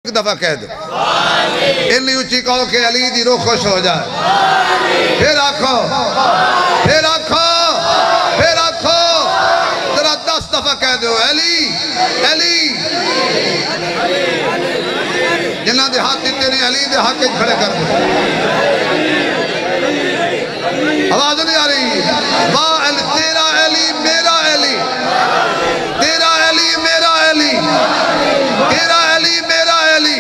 ایک دفعہ کہہ دو اتنی اونچی کہو کہ علی دی روح خوش ہو جائے پھر آکھو پھر آکھو پھر آکھو ذرا 10 دفعہ کہہ دو علی علی جنہاں دے ہاتھ دیتے نے علی دے حق کھڑے کر دو آواز نہیں آ رہی تیرا علی میرا علی تیرا علی میرا علی تیرا علی میرا علی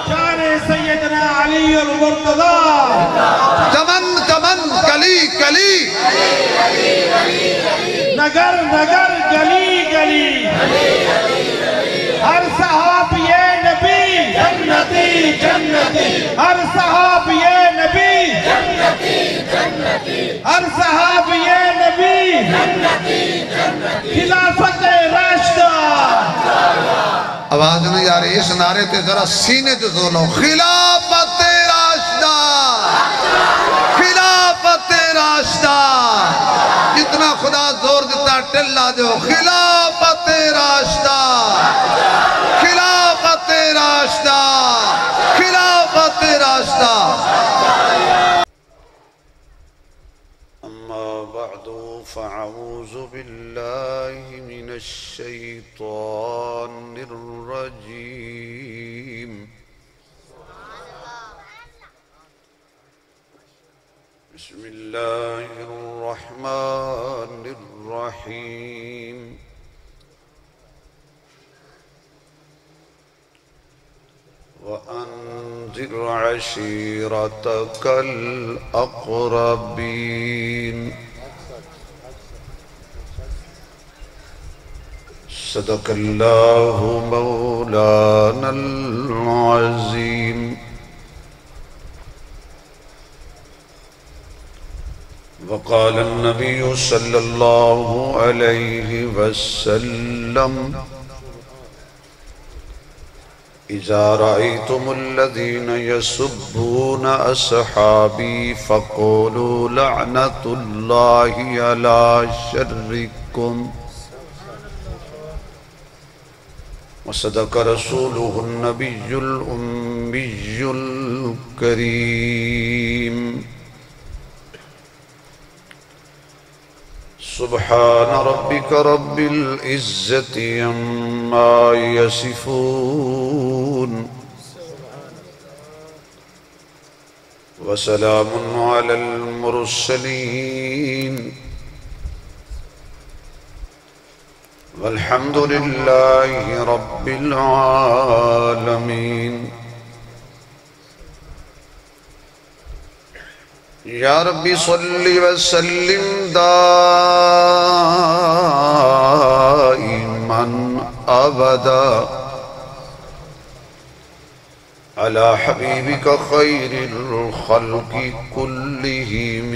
شان سیدنا علی المرتضی چمن چمن کلی کلی نگر نگر گلی گلی ہر صحابی نبی جنتی جنتی ہر صحابی نبی جنتی جنتی ہر صحابی نبی جنتی جنتی خلافت راشدہ آواز نہیں آ رہی اس نعرے تے ذرا سینے جو زور لو خلافت راشدہ خلافت راشدہ جتنا خدا زور دیتا ٹلہ دو خلافت راشدہ خلافت راشدہ خلافت راشدہ اما بعد فاعوذ باللہ من الشیطان الرجیم بسم اللہ الرحمن الرحیم وَأَنذِرْ عَشِيرَتَكَ الْأَقْرَبِينَ صدق اللہ مولانا العظیم وقال النبي صلى الله عليه وسلم إذا رأيتم الذين يسبون أصحابي فقولوا لعنة الله على شركم وصدق رسوله النبي الأمي الكريم سبحان ربك رب العزة عما يصفون وسلام على المرسلين والحمد لله رب العالمين یا ربی صلی وسلم دائما ابدا على حبیبک خیر الخلق کلہم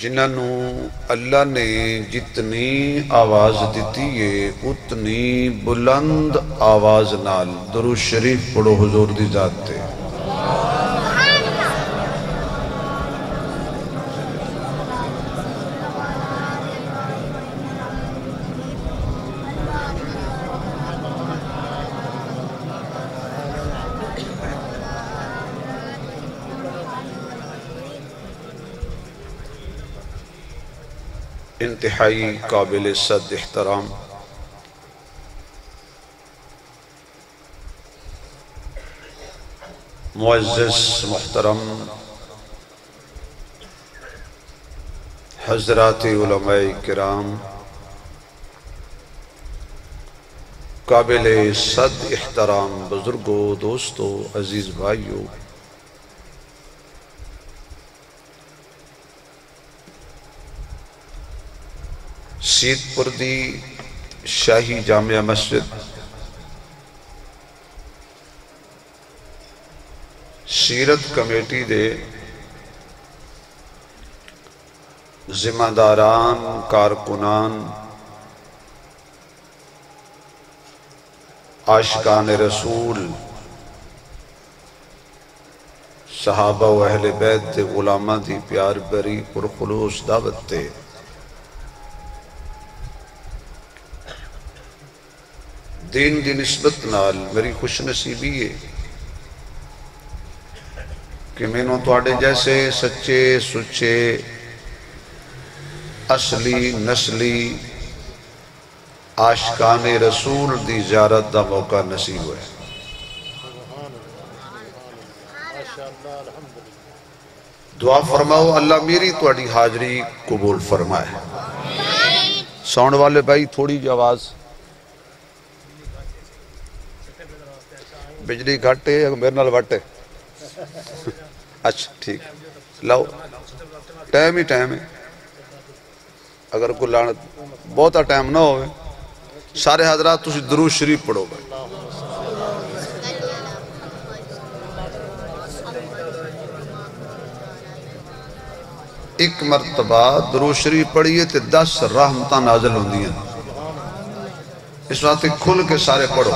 جنہوں اللہ نے جتنی آواز دیتی ہے اتنی بلند آواز نال درود شریف پڑھو حضور دی ذات تے انتہائی قابل صد احترام معزز محترم حضرات علماء کرام قابل صد احترام بزرگوں دوستوں عزیز بھائیوں سید پردی شاہی جامعہ مسجد سیرت کمیٹی دے ذمہ داران کارکنان عاشقان رسول صحابہ و اہل بیت دے غلامہ دی پیار بری پر خلوص دعوت دے دین دی نسبت نال میری خوش نصیبی ہے کہ مینوں تواڈے جیسے سچے سچے اصلی نسلی عاشقان رسول دی زیارت دا موقع نصیب ہوئے. دعا فرماؤ اللہ میری تواڈی حاضری قبول فرمائے. ساؤنڈ والے بھائی تھوڑی جی آواز. بجلی گھٹ ہے میرے نال وٹ ہے. اچھا ٹھیک لاؤ ٹائم ہی ٹائم ہے. اگر کوئی لعنت بہتا ٹائم نہ ہوئے سارے حضرات تسی درود شریف پڑھو گے. ایک مرتبہ درود شریف پڑھیے تے 10 رحمتاں نازل ہوندی ہیں. اس وقت کھل کے سارے پڑھو.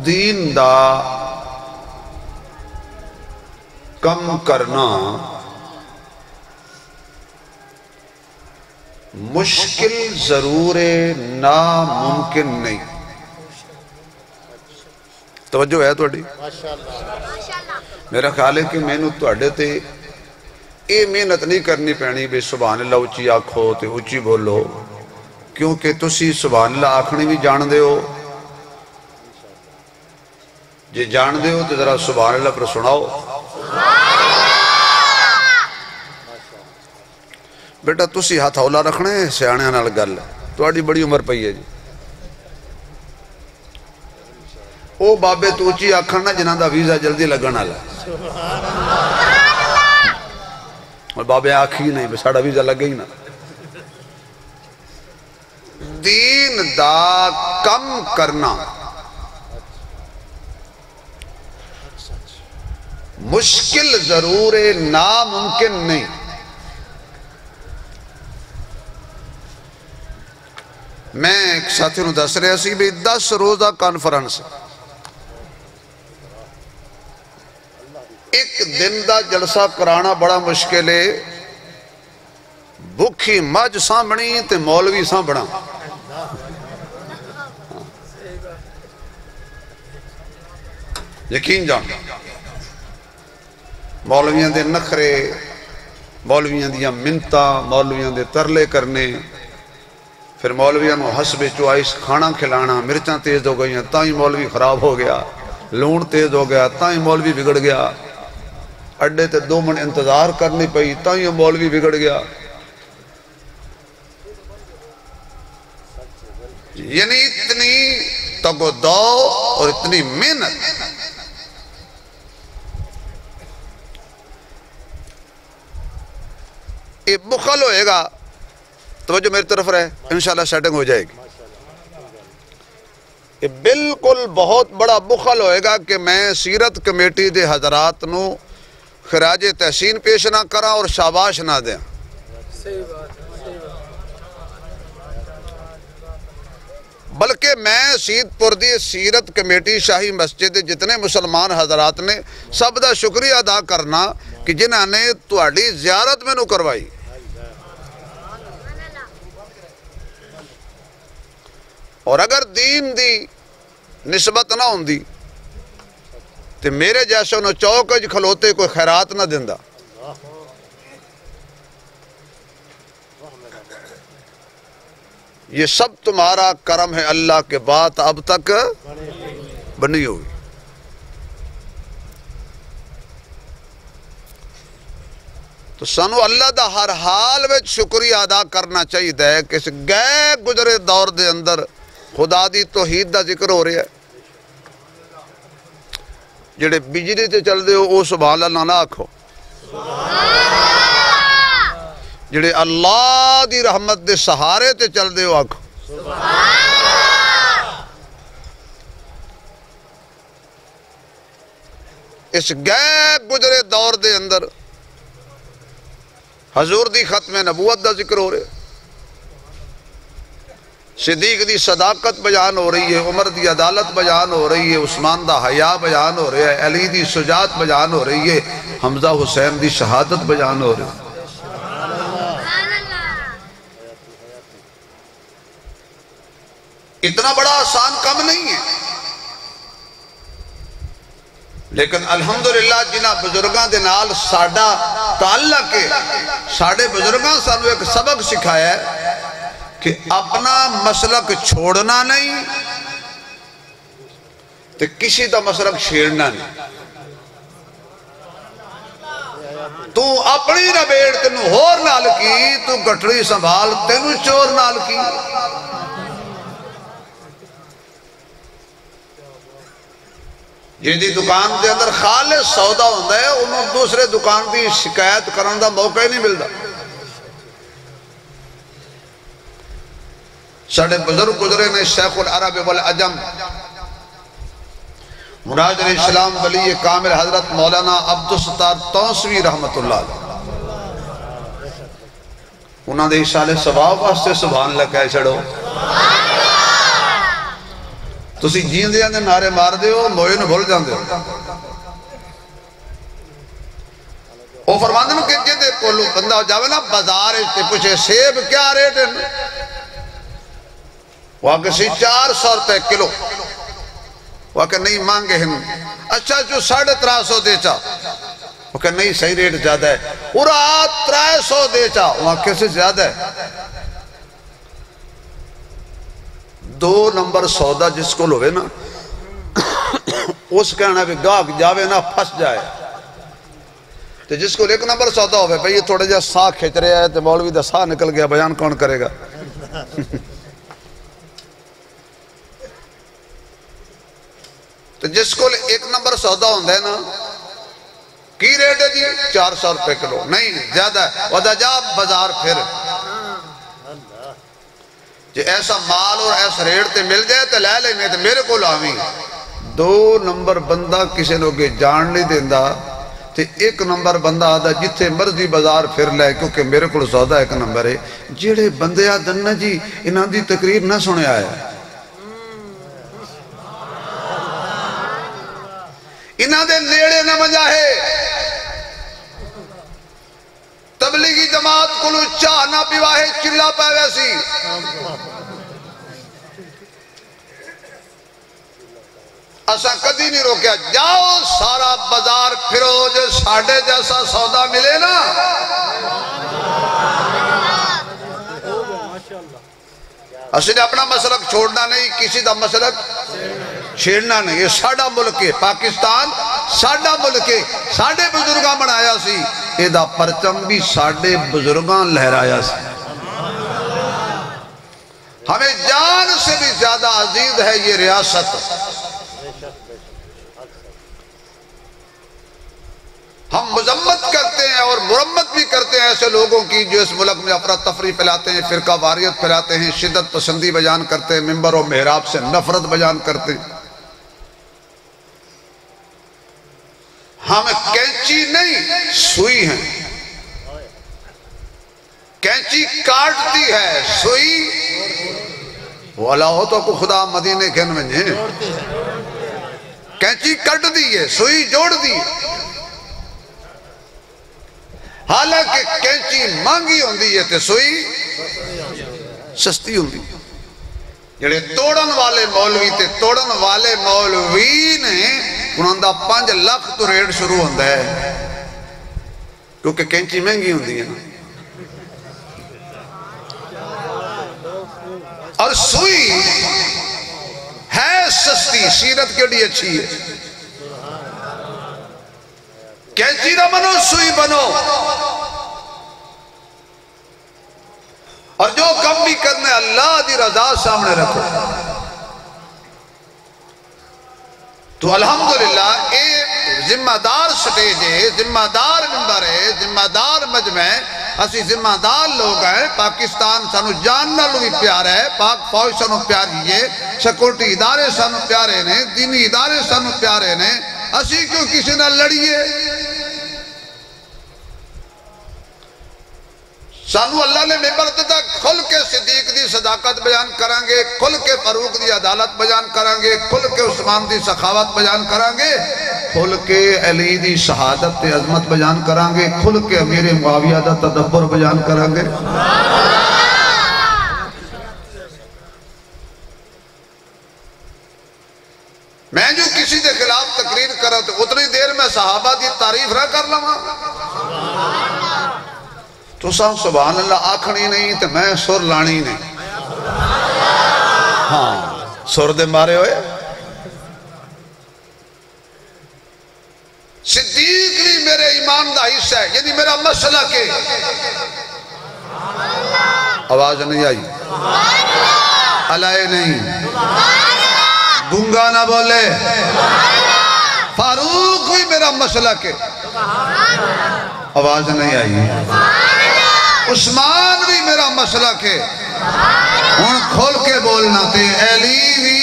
دین دا کم کرنا مشکل ضرور ناممکن نہیں. توجہ ہے توڑی. میرا خیال ہے کہ میں نے توڑے تے اے محنت نہیں کرنی پینی بے سبحان اللہ اچھی آکھو تے اچھی بولو کیونکہ تسی سبحان اللہ آکھنی بھی جان دے ہو. جے جان دے ہو تو ذرا سبحان اللہ پر سناؤ. بیٹا تسی ہاتھ اولا رکھنے سیانے نال گل تواڈی بڑی عمر پئی ہے جی. او بابے تو اچھی آکھن نہ جنہاں دا ویزا جلدی لگن والا اور بابے آکھی نہیں ساڈا ویزا لگے ہی نہ. دین دا کم کرنا مشکل ضرور ناممکن نہیں. میں ایک ساتھی نو دس رہا سی بھی 10 روزہ کانفرنس ایک دن دا جلسہ کرانا بڑا مشکل ہے. بھوکھی مجھ سامنی تے مولوی سامبڑا. یقین جان مولویاں دے نخرے مولویاں دیا منتاں مولویاں دے ترلے کرنے پھر مولویاں نو حسب چوائس کھانا کھلانا. مرچاں تیز ہو گئی ہیں تائیں مولوی خراب ہو گیا. لون تیز ہو گیا تائیں مولوی بگڑ گیا. اڈے تے 2 منٹ انتظار کرنی پئی تائیں مولوی بگڑ گیا. یعنی اتنی تگو دو اور اتنی محنت. یہ بخل ہوئے گا توجہ میری طرف رہے انشاءاللہ سیٹنگ ہو جائے گی. یہ بالکل بہت بڑا بخل ہوئے گا کہ میں سیرت کمیٹی دے حضرات نو خراج تحسین پیش نہ کرا اور شاباش نہ دیں. بلکہ میں سید پور دی سیرت کمیٹی شاہی مسجد جتنے مسلمان حضرات نے سب دا شکریہ ادا کرنا کہ جنہاں نے تواڈی زیارت میں نو کروائی. اور اگر دین دی نسبت نہ ہوندی تو میرے جیسے انہوں چوک کھلوتے کوئی خیرات نہ دیندہ. یہ سب تمہارا کرم ہے اللہ کے بات اب تک بنی ہوئی. تو سانو اللہ دا ہر حال میں شکریہ ادا کرنا چاہیے ہے کہ اس گئے گزرے دور دے اندر خدا دی توحید دا ذکر ہو رہا ہے. جڑے بجلی تے چل دے ہو او سبحان اللہ نہ آکھو. جڑے اللہ دی رحمت دے سہارے تے چل دے ہو آکھو. اس گئے گزرے دور دے اندر حضور دی ختم نبوت دا ذکر ہو رہے. صدیق دی صداقت بیان ہو رہی ہے، عمر دی عدالت بیان ہو رہی ہے، عثمان دا حیا بیان ہو رہا ہے، علی دی شجاعت بیان ہو رہی ہے، حمزہ حسین دی شہادت بیان ہو رہی ہے۔ اتنا بڑا آسان کم نہیں ہے، لیکن الحمدللہ جنہ بزرگاں دے نال ساڈا تعلق ہے، ساڈے بزرگاں سانو ایک سبق سکھایا ہے کہ اپنا مسلک چھوڑنا نہیں تو کسی دا مسلک چھیڑنا نہیں۔ تو اپنی نبیڑ تینوں ہور نال کی، تو گٹڑی سنبھال تینوں چور نال کی۔ جیدی دکان دے اندر خالص سودا ہوندہ ہے، انہوں دوسرے دکان دی شکایت کرن دا موقع ہی نہیں ملتا۔ ساڑھے بزرگ گزرے نے شیخ العرب والعجم مراج علیہ السلام ولی کامل حضرت مولانا عبدالستار توسوی رحمت اللہ علیہ، انہوں نے اشارے ثواب واسطے سبحان اللہ کہہ چھڑو۔ تسی جین دے اندے نعرے مار دے ہو، موئے نو بھول جان دے ہو۔ وہ فرماندے میں کہ جیدے کولو بندہ جاوے نا بازار تے پوچھے سیب کیا ریٹ ہے؟ وہاں کسی 400 روپے کلو، وہاں کہ نہیں مانگے ہیں۔ اچھا جو 350 دے چا، وہ کہ نہیں صحیح ریٹ زیادہ ہے۔ اور 300 دے چا، وہاں کیسے زیادہ ہے؟ 2 نمبر سودا جس کو لوے نا، اس کہنا بھی گاہک جاوے نا پھس جائے، تو جس کو 1 نمبر سودا ہوئے بھئی یہ تھوڑے جا ساہ کھچ رہے ہیں تو مولوی دا ساہ نکل گیا، بیان کون کرے گا؟ تو جس کو 1 نمبر سودا ہوندہ ہے نا، کی ریٹ ہے جی 400 روپے کلو، نہیں زیادہ ہے، وَدَ جا بازار پھر جی ایسا مال اور ایسا ریٹ تے مل جائے تو لے لینے تو میرے کو لاویں۔ 2 نمبر بندہ کسی لوگے جان نہیں دیندہ، تو 1 نمبر بندہ آدھا جتھے مرضی بازار پھر لے، کیونکہ میرے کو سودا 1 نمبر ہے۔ جیڑے بندے آدھن نا جی انہاں دی تقریر نہ سنے آیا، انہاں دے نیڑے نہ مجاہے، تبلیغی جماعت کلو چاہ نہ پیواہے چلا پہ ویسی۔ اسا کدی نہیں روکیا، جاؤ سارا بازار پھرو، جو ساڑھے جیسا سودا ملے نا۔ اسے نے اپنا مسلک چھوڑنا نہیں، کسی دا مسلک چھیڑنا نہیں۔ یہ ساڑھا ملک ہے، پاکستان ساڑھا ملک ہے، ساڑھے بزرگاں بنایا سی، یہ دا پرچم بھی ساڑھے بزرگاں لہرایا سی۔ ہمیں جان سے بھی زیادہ عزیز ہے یہ ریاست۔ ہم مذمت کرتے ہیں اور مرمت بھی کرتے ہیں ایسے لوگوں کی جو اس ملک میں افراتفری پھیلاتے ہیں، فرقہ واریت پھیلاتے ہیں، شدت پسندی بیان کرتے ہیں، منبر و محراب سے نفرت بیان کرتے ہیں۔ ہم کینچی نہیں سوئی ہیں، کینچی کاٹتی ہے، سوئی والا ہو تو کو خدا مدینے کھن میں جائیں، کینچی کٹ دی ہے، سوئی جوڑ دی ہے۔ حالانکہ کینچی مانگی ہوندی ہے تے سوئی سستی ہوندی ہے۔ جڑے توڑن والے مولوی تے توڑن والے مولوی نے انہوں دا 5 لاکھ تو ریٹ شروع ہوندہ ہے، کیونکہ کینچی مہنگی ہوندی ہے نا۔ اور سوئی ہے سستی، سیرت کے لیے اچھی ہے۔ کینچی نہ بنو، سوئی بنو۔ اور جو کم بھی کرنے اللہ دی رضا سامنے رکھو۔ تو الحمدللہ ایک ذمہ دار سٹیج ہے، ذمہ دار ممبر ہے، ذمہ دار مجمع ہے، اسی ذمہ دار لوگ ہیں۔ پاکستان سانو جاننا لوگی پیار ہے، پاک فوج سانو پیاری ہے، سیکورٹی ادارے سانو پیارے نے، دینی ادارے سانو پیارے نے، اسی کیوں کسی نہ لڑیے؟ سانو اللہ نے ممبر دیتا کھل کے صدیق دی صداقت بیان کریں گے، کھل کے فاروق دی عدالت بیان کریں گے، کھل کے عثمان دی سخاوت بیان کریں گے، کھل کے علی دی شہادت تے عظمت بیان کریں گے، کھل کے امیر معاویہ دا تدبر بیان کریں گے۔ میں جو کسی دے خلاف تقریر کرا تو اتنی دیر میں صحابہ دی تعریف نہ کر لوں تو سبحان اللہ آکھنی نہیں تو میں سر لانی نہیں۔ ہاں سر دے مارے ہوئے۔ صدیق بھی میرے ایمان دا حصہ ہے، یعنی میرا مسئلہ کے آواز نہیں آئی، علائے نہیں، گنگا نہ بولے، فاروق بھی میرا مسئلہ کے آواز نہیں آئی، عثمان بھی میرا مسئلہ کے ان کھول کے بولنا تے علی بھی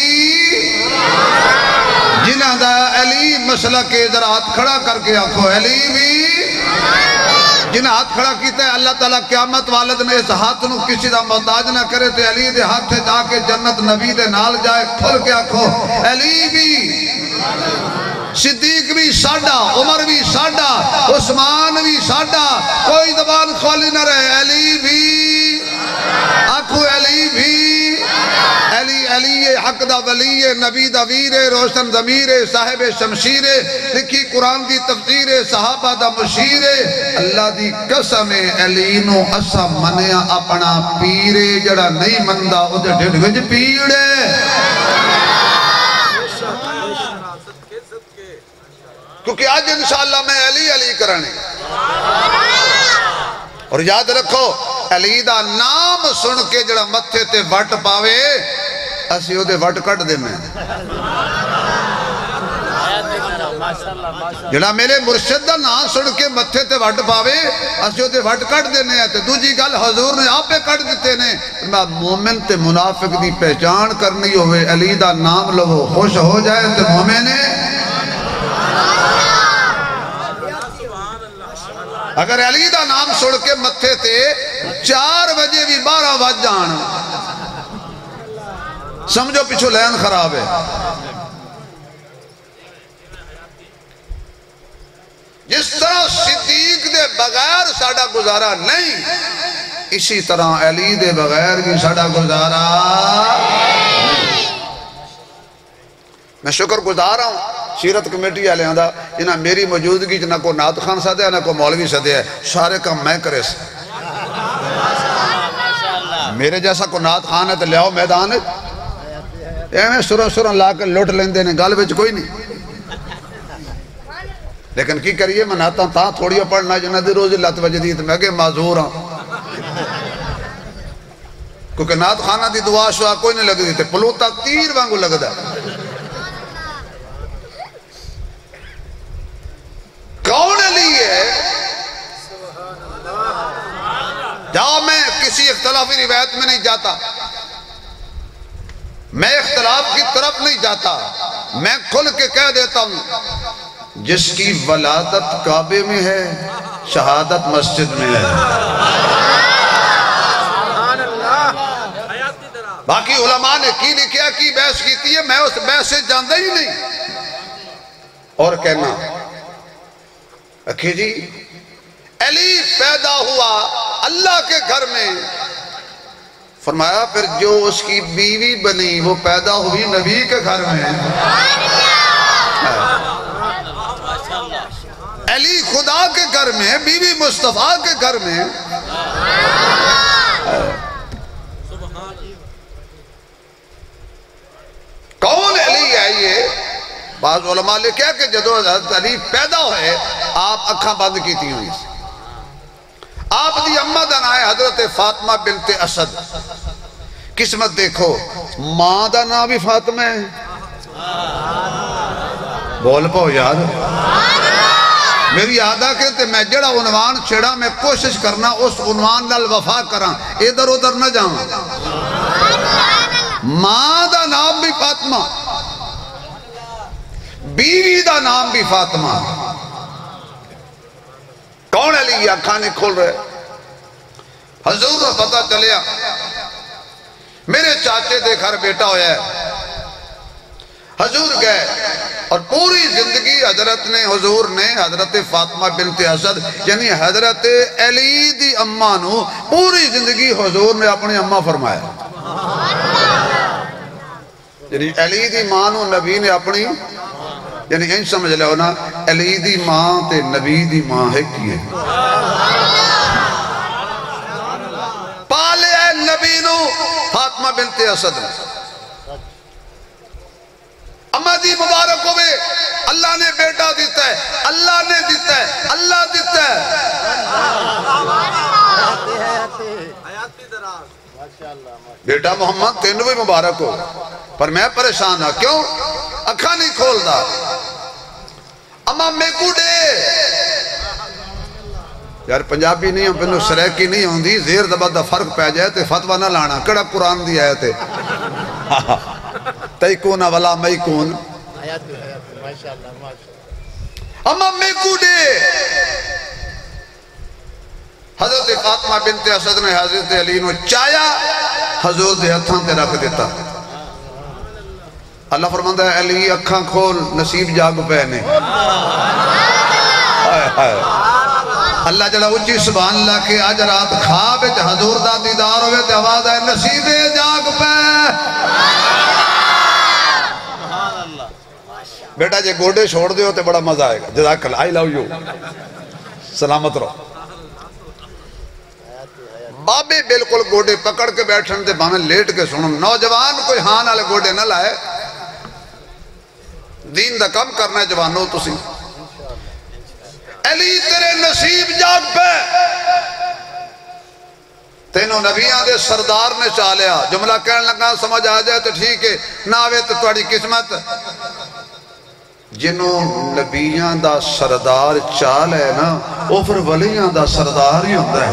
جنہ دا علی مسئلہ کے ذرا ہاتھ کھڑا کر کے آنکھو، علی بھی جنہ ہاتھ کھڑا کیتا ہے اللہ تعالیٰ قیامت والد نے اس ہاتھ نو کسی دا محتاج نہ کرے تے علی دے ہاتھ سے جا کے جنت نبی دے نال جائے، کھول کے آنکھو علی بھی، صدیق بھی ساڈا، عمر بھی ساڈا، عثمان بھی ساڈا، کوئی زبان کھولی نہ رہے، علی بھی آنکھو، علی بھی، علی حق دا ولی نبی دا ویر روشن ضمیر صاحب شمشیر لکھی قرآن دی تفسیر صحابہ دا مشیر اللہ دی قسم علی نو اسا منیا اپنا پیرے جڑا نہیں مندہ او دے ڈھڑ گج پیڑے۔ کیونکہ آج انشاءاللہ میں علی کرانے اور یاد رکھو علی دا نام سن کے جڑا متھے تے وٹ پاوے اسی او دے وٹ کٹ دے میں، جڑا میرے مرشد دا نام سن کے متھے تے وٹ پاوے اسی او دے وٹ کٹ دینے ہیں۔ دوجی گل حضور نے آپ پہ کٹ دیتے نے، مومن تے منافق دی پہچان کرنی ہوئے علی دا نام لو خوش ہو جائے تے مومن ہے۔ اگر علی دا نام سن کے متھے تے 4 بجے بھی 12 بج جان سمجھو پیچھو لین خراب ہے۔ جس طرح صدیق دے بغیر ساڑا گزارا نہیں، اسی طرح علی دے بغیر بھی ساڑا گزارا نہیں۔ میں شکر گزارا ہوں سیرت کمیٹی آلے آندھا جنہاں میری موجودگی جنہاں کو نعت خان سادے ہیں نہ کو مولوی سادے ہے، سارے کام میں کرے سے میرے جیسا کو نعت خان ہے تو لیاؤ میدان ہے، ایمیں سروں لا کے لوٹ لیندے نے، گال بچ کوئی نہیں، لیکن کی کریے میں نعتاں تھا تھوڑیوں پڑھنا جنہ دی روزی لات وجدید میں کہ معذور ہوں، کیونکہ نعت خانہ دی دعا شعا کوئی نہیں لگ دی تھے، پلوتا تیر وانگو لگ دا۔ کون علی ہے؟ جاؤ میں کسی اختلافی روایت میں نہیں جاتا، میں اختلاف کی طرف نہیں جاتا، میں کھل کے کہہ دیتا ہوں جس کی ولادت کعبے میں ہے شہادت مسجد میں ہے۔ باقی علماء نے کی لکھیا کی بحث کیتی ہے، میں اس بحث سے جاندہ ہی نہیں۔ اور کہنا رکھیں جی علی پیدا ہوا اللہ کے گھر میں، فرمایا پھر جو اس کی بیوی بنی وہ پیدا ہوئی نبی کے گھر میں۔ علی خدا کے گھر میں، بیوی مصطفیٰ کے گھر میں۔ کون علی ہے یہ؟ بعض علماء نے کہا کہ جدو حضرت علی پیدا ہوئے آپ اکھاں بند کی تھی ہوئی، آپ دی امہ دا نام ہے حضرت فاطمہ بنت اسد۔ قسمت دیکھو ماں دا نام بھی فاطمہ ہے، بول پاؤ یار، میری آدھا کہتے میں جڑا عنوان چھڑا میں کوشش کرنا اس عنوان نال وفا کراں، ادھر ادھر نہ جاؤں۔ ماں دا نام بھی فاطمہ، بیوی دا نام بھی فاطمہ۔ کون علی یہ اکھاں نہیں کھول رہے؟ حضور کو پتہ چلیا میرے چاچے دے گھر بیٹا ہویا ہے، حضور گئے اور پوری زندگی حضور نے حضرت فاطمہ بنت اسد یعنی حضرت علی دی اماں نو پوری زندگی حضور نے اپنی اماں فرمایا، یعنی علی دی ماں نو نبی نے اپنی، یعنی ان سمجھ لو نا علی دی ماں تے نبی دی ماں ہے کی ہے، پالے نبی نو فاطمہ بنت اسد اماں دی مبارک ہوئے، اللہ نے بیٹا دیتا ہے، اللہ نے دیتا ہے، اللہ دیتا ہے۔ بیٹا محمد تینوں بھی مبارک ہو، پر میں پریشان ہاں، کیوں؟ اکھا نہیں کھول دا، اماں میں کو دے یار پنجابی نہیں ہوں پہنو سریکی نہیں ہوں دی، زیر دبادہ فرق پہ جائے تے فتوہ نہ لانا، کڑا قرآن دی آیت ہے تیکون ولا میکون، اماں میں کو دے۔ حضرت فاطمہ بنت اسد نے حضرت علی نو چایا، حضور دے ہتھاں تے رکھ دیتا، اللہ فرماندہ ہے علی اکھاں کھول نصیب جاگ پہنے، اللہ جڑا اچھی سبحان اللہ کے آج رات خواب ہے حضور دا دیدار ہوئے تے آواز ہے نصیب جاگ پہ۔ بیٹا جے گوڑے چھوڑ دیو تے بڑا مزہ آئے گا، جزاک اللہ، آئی لو یو، سلامت رہو۔ بابے بالکل گوڑے پکڑ کے بیٹھن تے باہمیں لیٹ کے سنوں، نوجوان کوئی ہاں نالے گوڑے نہ لائے، دین دا کم کرنا ہے جوانوں تو سی، علی تیرے نصیب جاگ پہ، تینوں نبیان دے سردار نے چالیا، جملہ کہنے لگا سمجھ آ جائے تو ٹھیک ہے، نہ آوے تو توڑی قسمت، جنہوں نبیان دا سردار چال ہے نا، وہ پھر ولیان دا سردار ہی ہوتا ہے،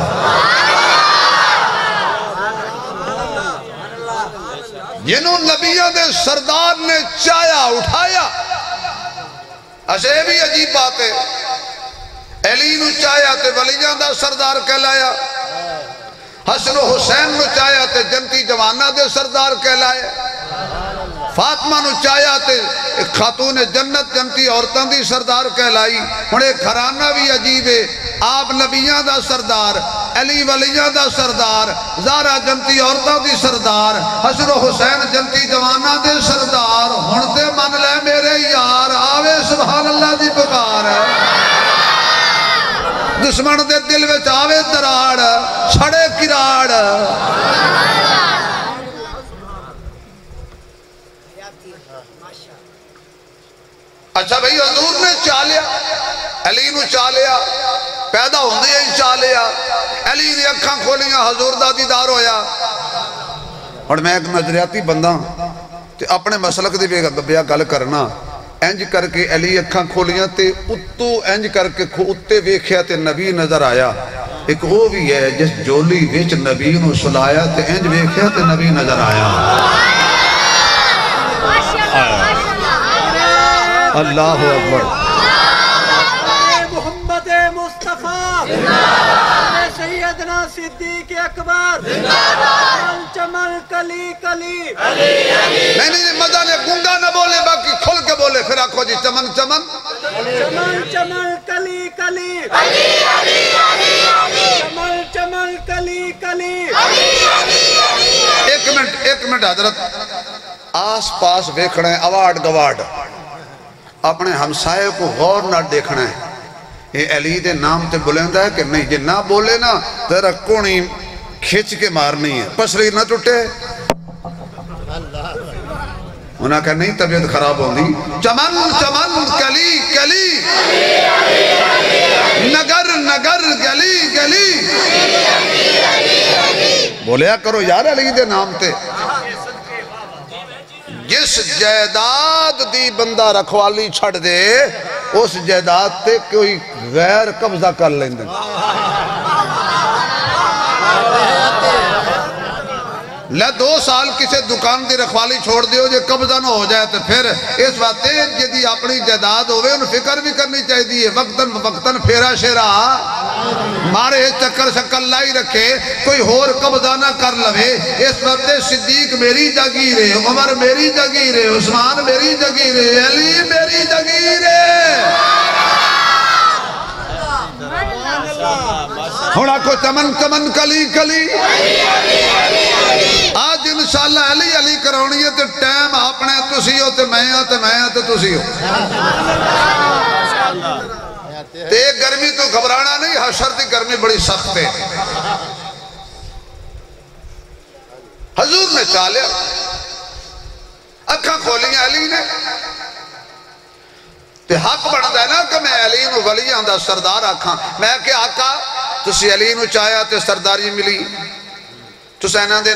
جنہوں نبیان دے سردار نے چایا اٹھایا، اسے بھی عجیب بات ہے، علی نو چایا تے ولیان دا سردار کہلایا، حسن و حسین نو چایا تے جنتی جوانہ دے سردار کہلائے، فاطمہ نو چایا تے خاتون جنت جنتی عورتاں دی سردار کہلائی، انہیں گھرانہ بھی عجیب ہے، آپ نبیان دا سردار، علی ولیان دا سردار، زارہ جنتی عورتاں دی سردار، حسن و حسین جنتی جوانہ دے سردار، ہنتے من لے میرے یار، آوے سبحان اللہ دی پکار ہے، دشمن دے دل وچ آوے دراڑ، چھڑے کراڑ، اچھا بھئی حضور نے چالیا، علی نو چالیا، پیدا ہوندے ہی چالیا، علی نے اکھاں کھولیاں، حضور دا دیدار ہویا، اور میں ایک نظریاتی بندہ تے اپنے مسلک دی بیا گل کرنا، انج کر کے علی اکھاں کھولیاں تے اتو انج کر کے اتے ویکھیا تے نبی نظر آیا، ایک وہ بھی ہے جس جولی وچ نبی نو سلایا تے انج ویکھیا تے نبی نظر آیا، اللہ اکبر، محمد مصطفیٰ سیدنا صدیق اکبر، چمن کلی کلی، نہیں مزہ نے گنگا نہ بولے باقی کھل کے بولے، پھر آکھو جی چمن چمن چمن چمن کلی کلی، چمن چمن کلی کلی، ایک منٹ حضرت، آس پاس ویکھنا ہے اوارڈ گوارڈ، اپنے ہمسائے کو غور نہ دیکھنا ہے، یہ علی دے نام تے بولندہ ہے کہ نہیں، یہ نہ بولے نا تیرا کونی کھچ کے مارنی ہے، پسری نہ ٹوٹے، انہاں کہا نہیں طبیعت خراب ہوندی، چمن چمن کلی کلی، نگر نگر گلی گلی، بولیا کرو یار علی دے نام تے، جس جائیداد دی بندہ رکھوالی چھڑ دے اس جائیداد تے کوئی غیر قبضہ کر لیندے، لے 2 سال کسے دکان دی رکھوالی چھوڑ دیو جے قبضہ نہ ہو جائے تو پھر اس وقت جدی اپنی جائیداد ہوئے ان فکر بھی کرنی چاہیے، وقتاً پھیرا شیرا مارے چکر شکل لائی رکھے کوئی ہور قبضہ نہ کر لوے اس وقت صدیق میری جاگیرے عمر میری جاگیرے عثمان میری جاگیرے علی میری جاگیرے ہونا کو چمن چمن کلی کلی آج انشاءاللہ علی علی کرونی ہے تو ٹائم اپنے تسی ہو تو میں ہو تو میں ہو تو تسی ہو تے گرمی تو گھبرانا نہیں حشر دی گرمی بڑی سخت ہے حضور نے چالیا اکھاں کھولیاں علی نے تے حق بڑھتا ہے نا کہ میں علی نو ولیاں دا سردار آکھاں میں کہ آقا تسی علی نو چاہیا تے سرداری ملی تسینہ دے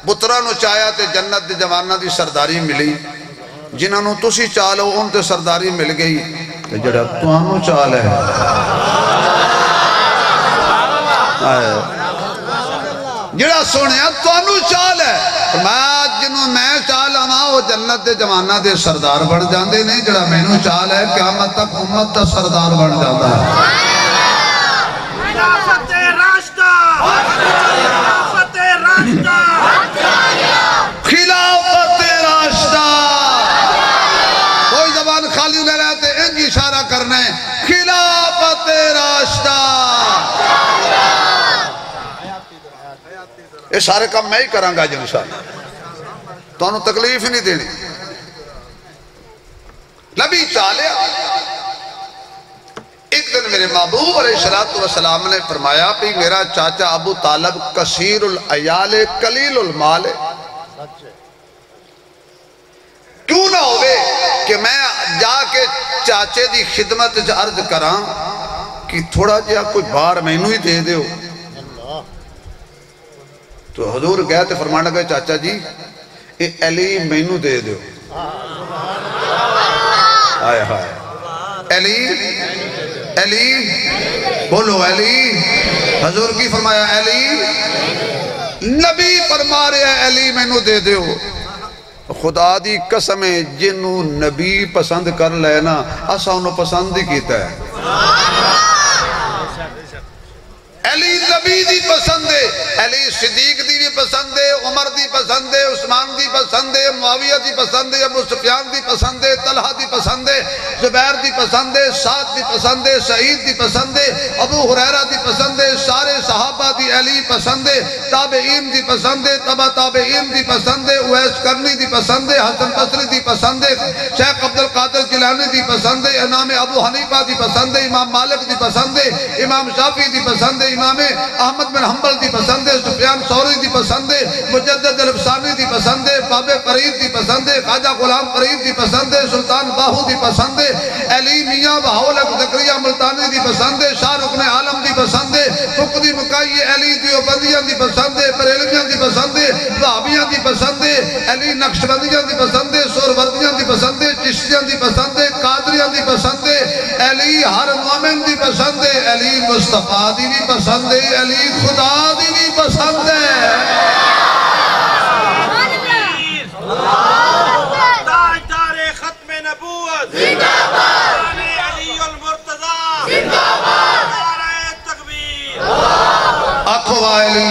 بطرہ نو چاہیا تے جنت دے جوانہ دی سرداری ملی جنہاں نو تسی چالو ان تے سرداری مل گئی تے جڑا توانو چال ہے جڑا سونے توانو چال ہے میں جنہوں میں چال آنا وہ جنت دے جوانہ دے سردار بڑھ جاندے نہیں جڑا مینو چال ہے قیامت تک امت دا سردار بڑھ جاندہ ہے خلافت راشدہ خلافت راشدہ خلافت راشدہ کوئی زبان خالی لے رہے تھے انجی اشارہ کرنے خلافت راشدہ یہ سارے کام میں ہی کروں گا جن انشاءاللہ تو انہوں تکلیف ہی نہیں دینی نبی چالے ایک دن میرے محبوب علیہ السلام نے فرمایا بھی میرا چاچا ابو طالب کثیر العیال قلیل المال کیوں نہ ہوئے کہ میں جا کے چاچے دی خدمت عرض کراں کہ تھوڑا جہا کوئی بار مینوں ہی دے دیو تو حضور گیا تو فرمانا گئے چاچا جی اے علی مینوں دے دیو آئے ہائے علی علی بولو علی حضور کی فرمایا علی نبی فرما رہے ہیں علی مینوں دے دیو خدا دی قسمیں جنوں نبی پسند کر لینا اسا انہوں پسند ہی کیتا ہے علی نبی دی پسند ہے علی صدیق دی بھی پسند ہے عمر دی پسند ہے عثمان دی پسند ہے معاویہ دی پسند ہے ابو سفیان دی پسند ہے طلحہ دی پسند ہے زبیر دی پسند ہے سعد دی پسند ہے سعید دی پسند ہے ابو ہریرہ دی پسند ہے سارے صحابہ دی علی پسند ہے تابعین دی پسند ہے تبع تابعین دی پسند ہے اویس کرنی دی پسند ہے حسن بصری دی پسند ہے شیخ عبدالقادر جیلانی دی پسند ہے امام ابو حنیفہ دی پسند ہے امام مالک دی پسند ہے امام شافعی دی پسند ہے امام احمد بن حنبل دی پسند ہے سفیان ثوری دی پسند ہے مجدد الفسانی دی پسند ہے باب فرید دی پسند ہے خواجہ غلام فرید دی پسند ہے سلطان باہو دی پسند ہے علی میاں بہاول زکریا ملتانی دی پسند ہے شاہ رکن عالم دی پسند ہے فقدی مکائی علی دیوبندیاں دی پسند ہے بریلویاں دی پسند ہے وہابیاں دی پسند ہے علی نقشبندیاں دی پسند ہے سوروردیاں دی پسند ہے چشتیاں دی پسند ہے قادریاں دی پسند ہے علی ہر مومن دی پسند ہے علی مصطفیٰ دی بھی پسند ہے علی خدا دی بھی پسند ہے تاجدار ختم نبوت زندہ باد علی المرتضی زندہ باد نعرہ تکبیر آنکھو وائلی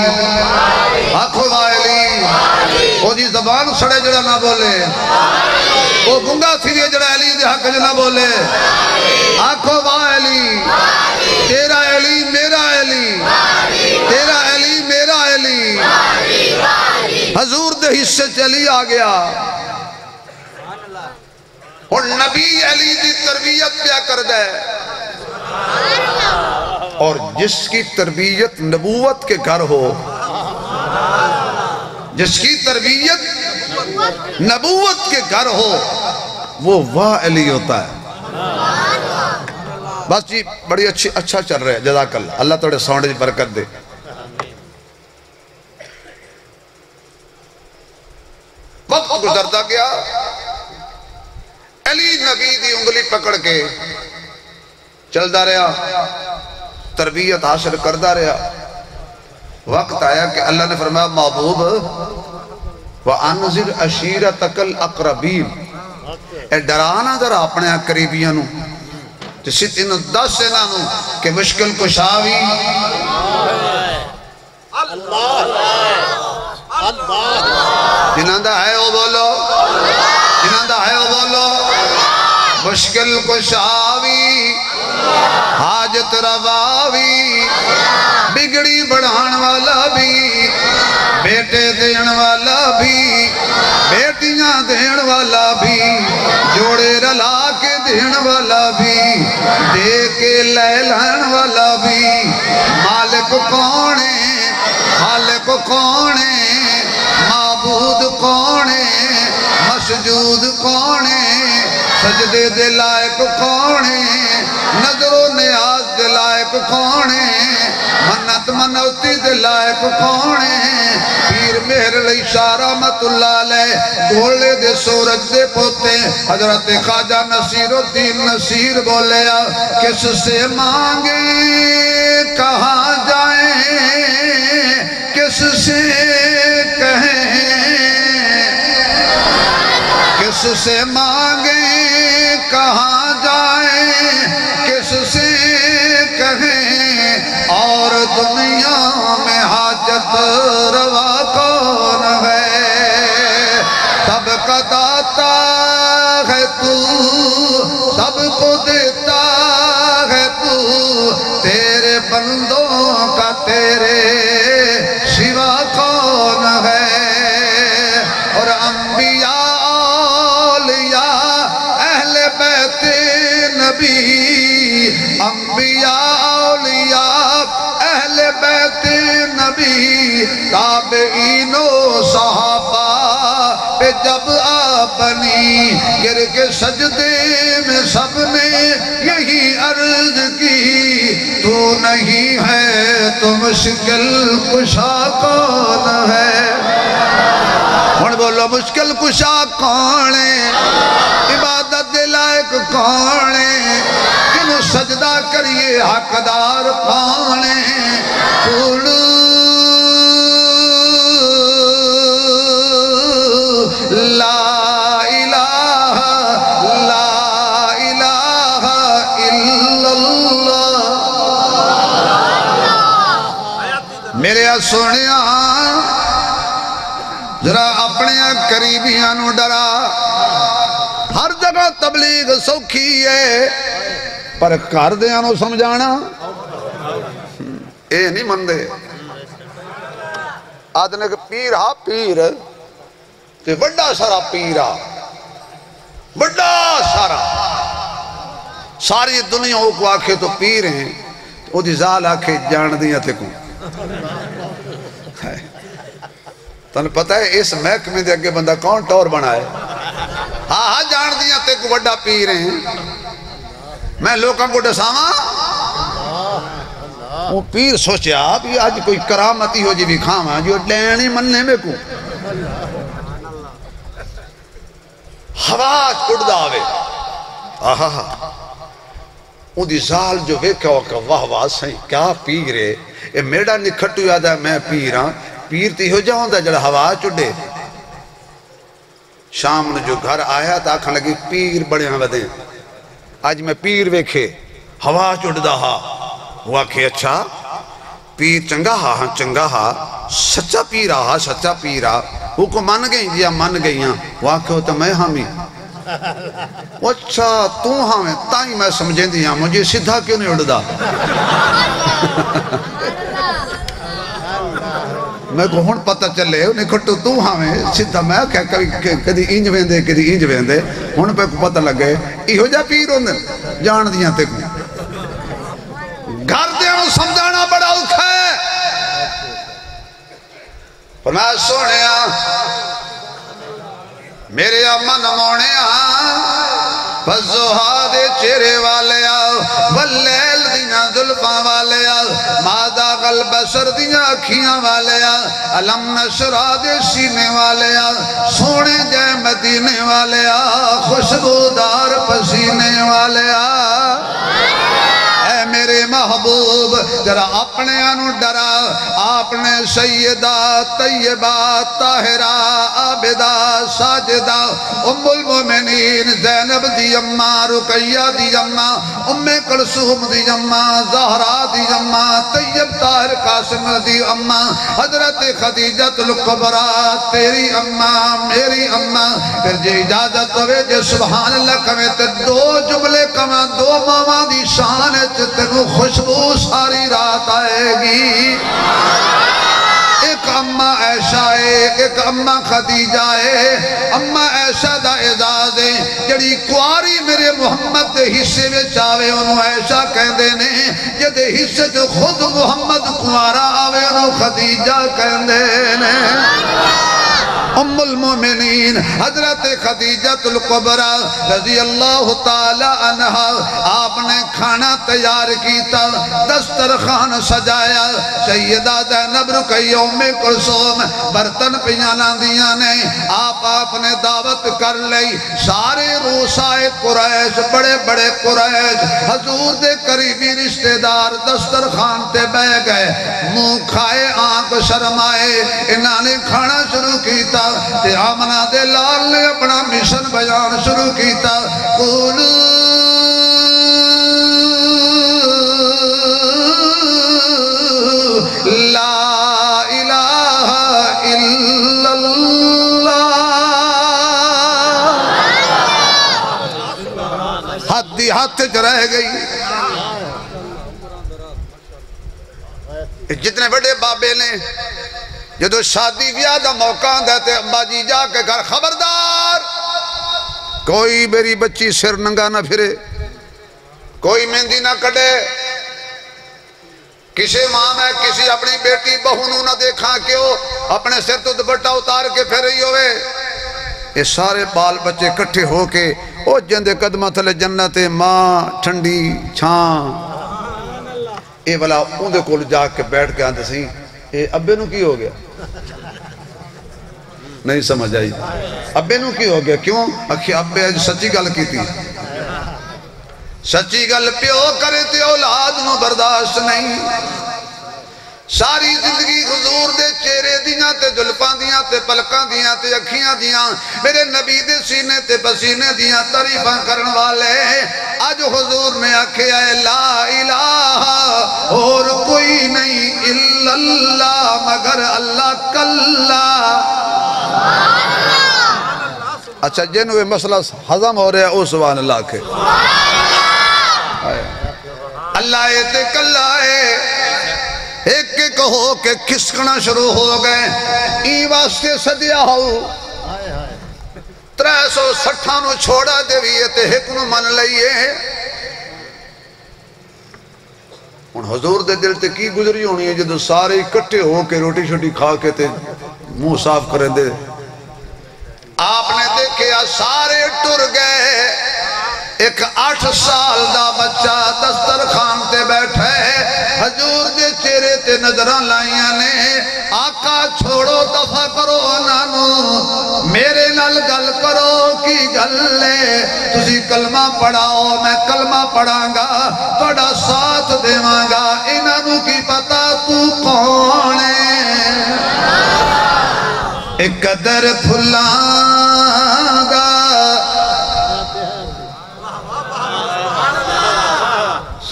آنکھو وائلی وہ جی زبان سڑے جڑا نہ بولے وہ گنگا تھیریے جڑا علی دے حق جڑا نہ بولے آنکھو وائلی تیرا علی میرا علی تیرا علی میرا علی حضور دے حصے چلی آ گیا اور نبی علی دی تربیت پیا کر دے اور جس کی تربیت نبوت کے گھر ہو جس کی تربیت نبوت کے گھر ہو وہ واہ علی ہوتا ہے بس جی بڑی اچھا چل رہا ہے جزاک اللہ اللہ توڑے ساؤنڈ جی برکت دے وقت گزرتا گیا علی نبی دی انگلی پکڑ کے چلتا رہا تربیت حاصل کرتا رہا وقت آیا کہ اللہ نے فرمایا محبوب وَأَنْزِرْ عَشِيرَتَكَ الْأَقْرَبِينَ اے ڈرانا ذرا اپنے قریبیاں نو جسی تینوں دس انہوں کہ مشکل کشاوی جنہاں دا ہے وہ بولو جنہاں دا ہے وہ بولو مشکل کشاوی حاجت رواوی بگڑی بڑھان والا بھی بیٹے دین والا بھی بیٹیاں دین والا بھی جوڑے رلا کے دین والا بھی دے کے لے لین والا بھی مالک کون ہے خالق کون ہے معبود کون ہے مسجود کون ہے سجدے دے لائق کون ہے نظر و نیاز دے لائق کون ہے منت منوتی دے لائق کون ہے پیر مہر علی شاہ رحمت اللہ علیہ گھوڑے دے سورج دے پوتے حضرت خواجہ نصیر الدین نصیر بولے کس سے مانگیں کہاں جائیں کس سے کہیں کس سے مانگیں کہاں جائیں کس سے کہیں اور دنیا میں حاجت روا کون ہے سب کا داتا ہے تو سب کو دیتا ہے تو تیرے بندوں کا تیرے سوا کون ہے اور انبیاء نبی انبیاء اولیاء اہل بیت نبی تابعین و صحابہ پہ جب آپ بنی گر کے سجدے میں سب نے یہی عرض کی تو نہیں ہے تو مشکل کشا کون ہے ہن بولو مشکل کشا کون ہے عبادت دے لائق کون ہے کنو سجدہ کریے حقدار کون ہے قولو لا الہ الا اللہ میرے سونیا ذرا اپنے قریبیاں نو ڈرا ہر جگہ تبلیغ سوکھی ہے پر کر دیاں نو سمجھانا اے نہیں مندے آدھنے کہ پیر ہا پیر تے بڑا سارا پیرا بڑا سارا ساری دنیا کو آکھے تو پیر ہیں او دی زال آکھے جان دیاں تے کو تن پتہ ہے اس محکمے دے اگے بندہ کون ٹور بنا ہے ہاں جان دیاں تے کو بڑا پیر ہیں میں لوگوں کو ڈساواں وہ پیر سوچیا بھی آج کوئی کرامتی ہو جی بھی کھاواں جو لینی مننے میں کو ہوا اڑدا آوے آہا اون دی زال جو ویکھا کہ واہ واہ سہی کیا پیر ہے اے میڈا نکھٹو یاد ہے میں پیر ہاں پیر تی ہو جاؤں دا جڑا ہوا چڑے شام نے جو گھر آیا تا آکھن لگی پیر بڑے ہاں ودیں آج میں پیر ویکھے ہوا چڑ دا ہا وہ آکھے اچھا پیر چنگا ہا ہاں چنگا ہا سچا پیر ہا سچا پیر ہا وہ کو من گئی جیا من گئی ہاں وہ آکھے ہوتا میں ہمیں اچھا تو ہمیں تائیں میں سمجھیں دیا مجھے سدھا کیوں نہیں اڑ دا میں کو ہون پتہ چلے انہیں کھٹو تو ہمیں سدھا میں کدی انج ویندے کدی انج ویندے ہون پہ کو پتہ لگے ای ہو جا پیر ہوندے جان دیاں تے کو گھر دیاں سمجھانا بڑا اوکھا ہے فرمایا سونیا میرے امن موڑیا فضوہا دے چہرے والے آؤ واللیل دیاں ظلفاں والے آؤ مادہ قلب سر دیاں اکھیاں والے آؤ علم نشرہ دے سینے والے آؤ سونے جے مدینے والے آؤ خوشبودار پسینے والے آؤ اے میرے محبوب جرا اپنے انو ڈرا اپنے سیدہ طیبہ طاہرہ عابدہ ساجدہ ام المومنین زینب دی اماں رقیہ دی اماں ام کلثوم دی اماں زہرا دی اماں طیب طاہر قاسم دی اماں حضرت خدیجہ الکبریٰ تیری اماں میری اماں پھر جی اجازت ہوئے جی سبحان اللہ کمیں تے دو جملے کمیں دو ماما دی شان تینو خوشبو ساری رات آئے گی ایک اماں عائشہ ہے ایک اماں خدیجہ ہے اماں عائشہ دا اعزاز ہے جڑی کواری میرے محمد دے حصے میں چاہوے انہوں عائشہ کہندے نے جدے حصے جو خود محمد کوارا آوے انہوں خدیجہ کہندے نے ام المومنین حضرت خدیجہ الکبریٰ رضی اللہ تعالی عنہ آپ نے کھانا تیار کیتا دسترخوان سجایا سیدہ زینب رقیہ ام کلثوم برتن پیانا دیا نے آپ نے دعوت کر لئی سارے روسائے قریش بڑے بڑے قریش حضور دے قریبی رشتہ دار دسترخوان تے بہ گئے منہ کھائے آنکھ شرمائے انہاں نے کھانا شروع کیتا تے آمنہ دے لال نے اپنا مشن بیان شروع کیتا قولو لا الہ الا اللہ حدی ہاتھ رہ گئی جتنے بڑے بابے نے جدو شادی بیاہ دا موقع دیتے ابا جی جا کے گھر خبردار کوئی میری بچی سر ننگا نہ پھرے کوئی مہندی نہ کٹے کسی ماں میں کسی اپنی بیٹی بہنوں نہ دیکھا کیوں اپنے سر تو دوپٹہ اتار کے پھر رہی ہوئے یہ سارے بال بچے کٹھے ہو کے او جندے قدمہ تھلے جنت ماں ٹھنڈی چھان اے والا اندے کول جا کے بیٹھ کے آندے سی اے ابے نو کی ہو گیا نہیں سمجھ آئی ابے نو کی ہو گیا کیوں اکھی ابے سچی گل کی تھی سچی گل پیو کرے تے اولاد نو برداشت نہیں ساری زندگی حضور دے چہرے دیاں تے جلپاں دیاں تے پلکاں دیاں تے اکھیاں دیاں میرے نبی دے سینے تے پسینے دیاں تعریفاں کرن والے آج حضور نے آکھے اے لا الہ اور کوئی نہیں الا اللہ مگر اللہ کلا اچھا جنہوں یہ مسئلہ حضم ہو رہا ہے او سبحان اللہ کے اللہ تے کلا ہے ایک ایک ہو کے کسکنا شروع ہو گئے ای واسطے صدیہ ہو 360 نو چھوڑا دیویے تے ایک نو من لئیے ان حضور دے دل تے کی گزری ہونی ہے جدو سارے اکٹھے ہو کے روٹی شوٹی کھا کے تے منہ صاف کریں دے آپ نے دیکھیا سارے ٹر گئے ایک 8 سال دا بچہ دسترخوان تے بیٹھے حضور دے چہرے تے نظران لائیاں نے آقا چھوڑو دفع کرو انانو میرے نال گل کرو کی گل لے تسی کلمہ پڑھاؤ میں کلمہ پڑھاں گا توڑا ساتھ دیواں گا انانو کی پتا تو کون ہے ایک قدر پھلاں گا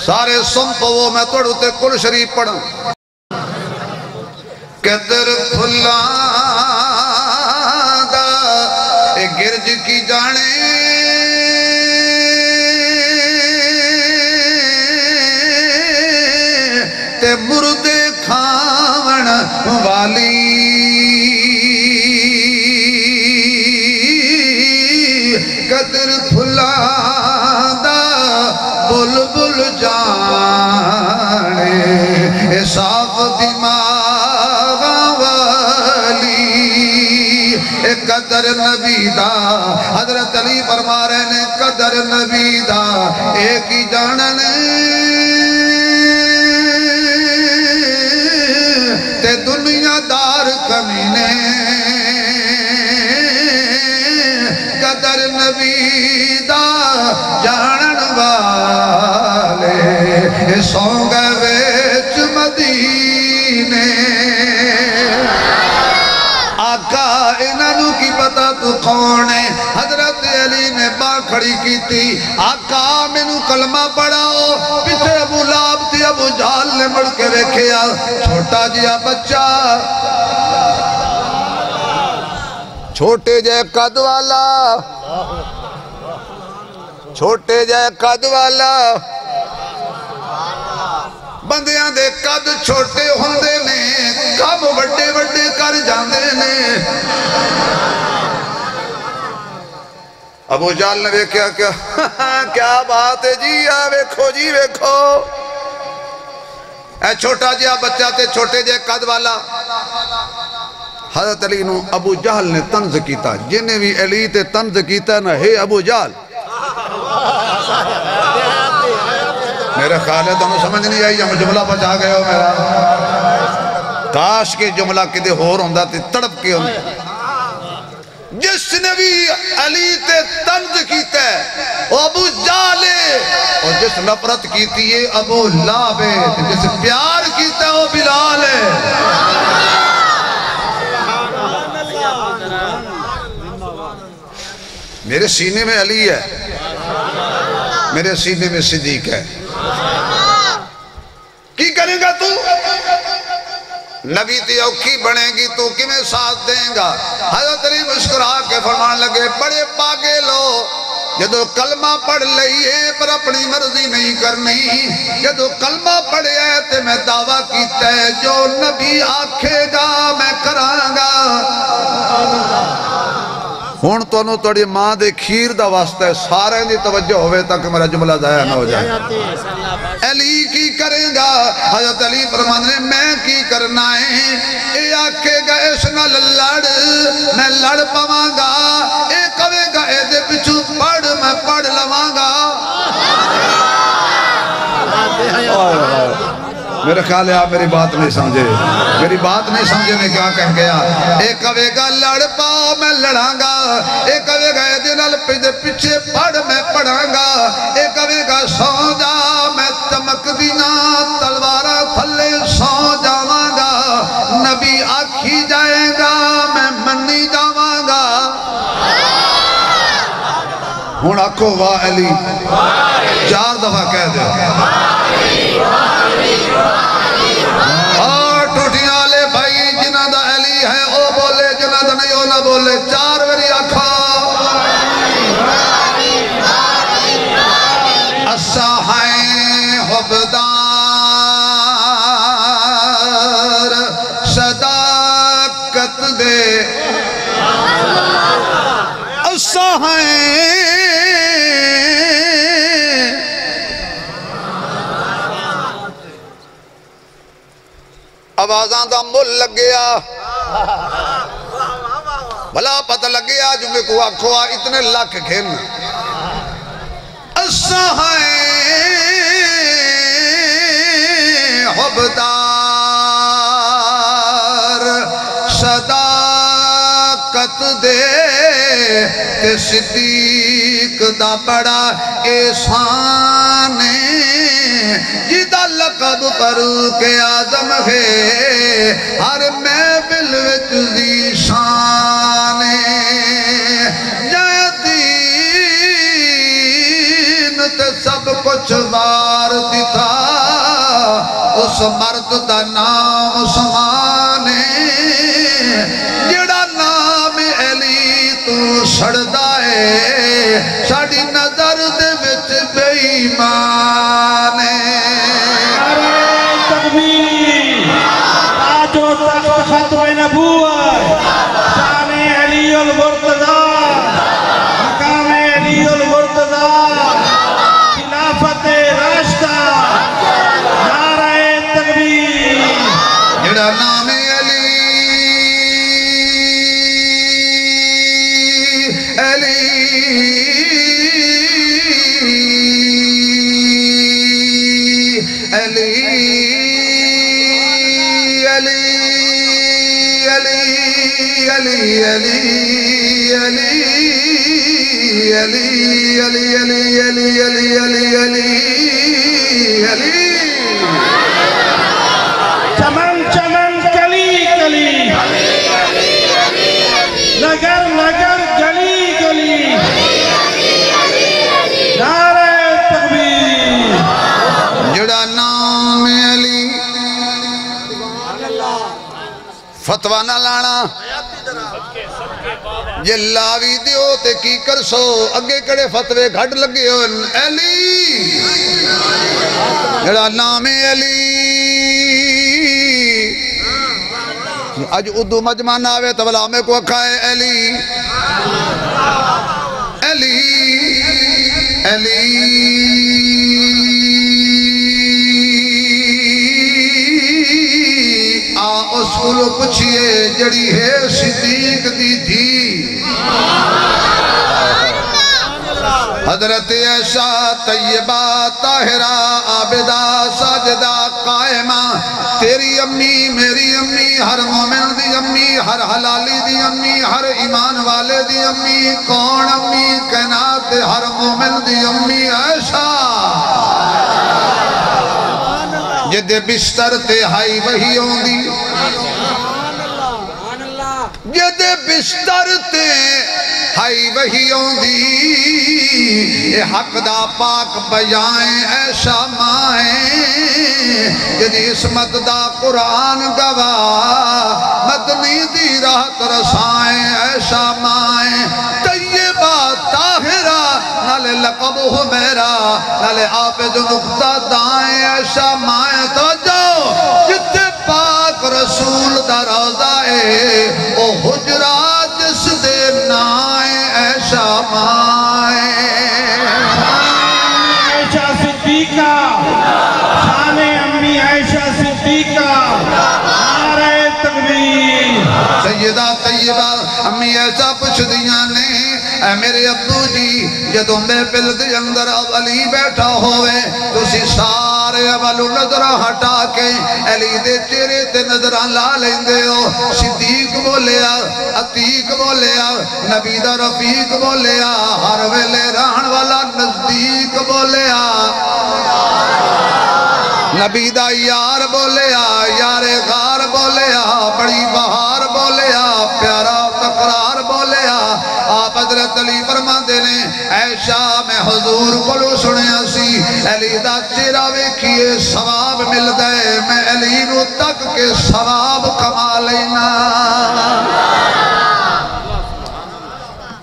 سارے سنپو وہ میں توڑو تے کل شریف پڑھا قدر پھلاں گا اے گرج کی جانے تے مردے کھاون والی قدر پھلاں دا بلبل جانے اے صاف دماغ والی اے قدر نبی دا حضرت علی فرما رہے نے قدر نبی دا ایک ہی جاننے تے دنیا دار کمینے قدر نبی دا جانن والے سونگ ویچ تو کون ہے؟ حضرت علی نے باں کھڑی کی تھی، آقا مینوں کلمہ پڑھاؤ۔ پیچھے ابو لہب تھی، ابو جہل نے مڑ کے ویکھیا، چھوٹا جیا بچہ، چھوٹے جے قد والا، چھوٹے جے قد والا، بندیاں دے قد چھوٹے ہوندے نے، کم وڈے وڈے کر جاندے نے۔ ابو جہل نے ویکھیا کیا بات ہے جی، ویکھو جی ویکھو، اے چھوٹا جہا بچہ تے چھوٹے جے قد والا۔ حضرت علی نو ابو جہل نے طنز کیتا، جنہیں بھی علی تے طنز کیتا نا، ہے ابو جہل، میرے خیال ہے تمہیں سمجھ نہیں آئی، ہم جملہ بچا گئے ہو میرا، کاش کے جملہ کدے ہور ہوندہ تے تڑپ کے ہوندہ۔ جس نے بھی علی تے طنز کیتا ہے وہ ابو جہل ہے، اور جس نفرت کیتی ہے ابو لہب ہے، جس پیار کیتا ہے وہ بلال ہے۔ میرے سینے میں علی ہے، میرے سینے میں صدیق ہے، کی کریں گا تو؟ نبی تی اوکھی بڑھیں گی تو کمیں ساتھ دیں گا؟ حضرت علی مسکرا کے فرمان لگے، بڑے پاگے لو، جدو کلمہ پڑھ لئیے پر اپنی مرضی نہیں کرنی، جدو کلمہ پڑھے ہے تے میں دعویٰ کیتا ہے، جو نبی آکھے گا میں کران گا۔ ہون تو انہوں توڑی ماں دے کھیر دا واسطہ ہے، سارے دی توجہ ہوئے تاکہ میرا جملہ ضائع نہ ہو جائے۔ علی کی کریں گا؟ حضرت علی فرمان رہے میں کی کرنا ہے، اے آکھے گا اس نال لڑ، میں لڑ پاواں گا، اے کہے گا اے دے پچھو پڑھ، میں پڑھ لواں گا۔ میرے خیال ہے آپ میری بات نہیں سمجھے، میری بات نہیں سمجھے میں کیا کہہ گیا؟ اے کہے گا لڑ پاؤ میں لڑاں گا، اے کہے گا اے دنال پیچھے پڑھ میں پڑھاں گا، اے کہے گا سو جا میں چمک دینا تلوارہ تھلے سو جاواں گا، نبی آکھی جائے گا میں منی جاواں گا۔ ہون آکھو واہ علی، 4 دفعہ کہہ دے، اور ٹوٹیاں والے بھائی جنہ دا علی ہے او بولے، جنہ دا نہیں او نہ بولے، 4 وری آکھا اساہائیں حبدار صداقت دے، اساہائیں آوازاں دا مل لگ گیا، بھلا پتہ لگ گیا جو میں کو آکھوا اتنے لاکھ گھن۔ اساہائیں حبدار صداقت دے، کہ صدیق دا بڑا احسان جدا لقب فاروق اعظم ہے، ہر محفل وچ ذیشان جے دین تے سب کچھ وار دیتا، اس مرد دا نام عثمان جڑا نام علی تو سڑدا ہے، ساڈی نظر دے وچ بے ایمان تاج و تخت ختم نبوت، شان علی المرتضی، مقام علی المرتضی، خلافت راشدہ، نعرہ تکبیر، جڑا نام علی چمن چمن کلی کلی، نگر نگر یہ لاوی دیو تے کی کر سو اگے کڑے فتوے گھڑ لگے ہو علی جڑا نام علی آج اردو مجمع ناوے تولا میں کو کھائے علی علی علی اس کو پچھئے جڑی ہے صدیق دی تھی حضرت عائشہ طیبہ طاہرہ عابدہ ساجدہ قائمہ تیری امی میری امی ہر مومن دی امی ہر حلالی دی امی ہر ایمان والے دی امی کون امی کائنات ہر مومن دی امی عائشہ جدے بستر تے ہائی وہی ہوندی جدے بستر تے ہائی وہی ہوندی اے حق دا پاک بیائیں عائشہ مائیں جدی اسمت دا قرآن گواہ مدنی دی راحت رسائیں عائشہ مائیں طیبہ طاہرہ نالے لقب ہو میرا نالے حافظ نقطہ دائیں عائشہ مائیں تو جاؤ جتے پاک رسول دا روضہ ہے او حجرات جس دے نائیں عائشہ مائیں عائشہ صدیقہ شان امی عائشہ صدیقہ نعرہ تکبیر سیدہ طیبہ امی ایسا پوچھ دیاں نے اے میرے ابو جی جدوں میں پل دے اندر اب علی بیٹھا ہوئے تو سی سارے اولو نظرہ ہٹا کے علی دے چہرے تے نظرہ لا لیندے ہو صدیق بولیا عتیق بولیا نبی دا رفیق بولیا ہر ویلے رہن والا نزدیک بولیا نبی دا یار بولیا یار غار بولیا بڑی بہار بولیا پیارا تقرار بولیا آپ حضرت علی فرماندے نے عائشہ میں حضور کو سنیا سی علی دا چہرہ ویکھیے ثواب مل دے میں علی نو تک کے ثواب کما لینا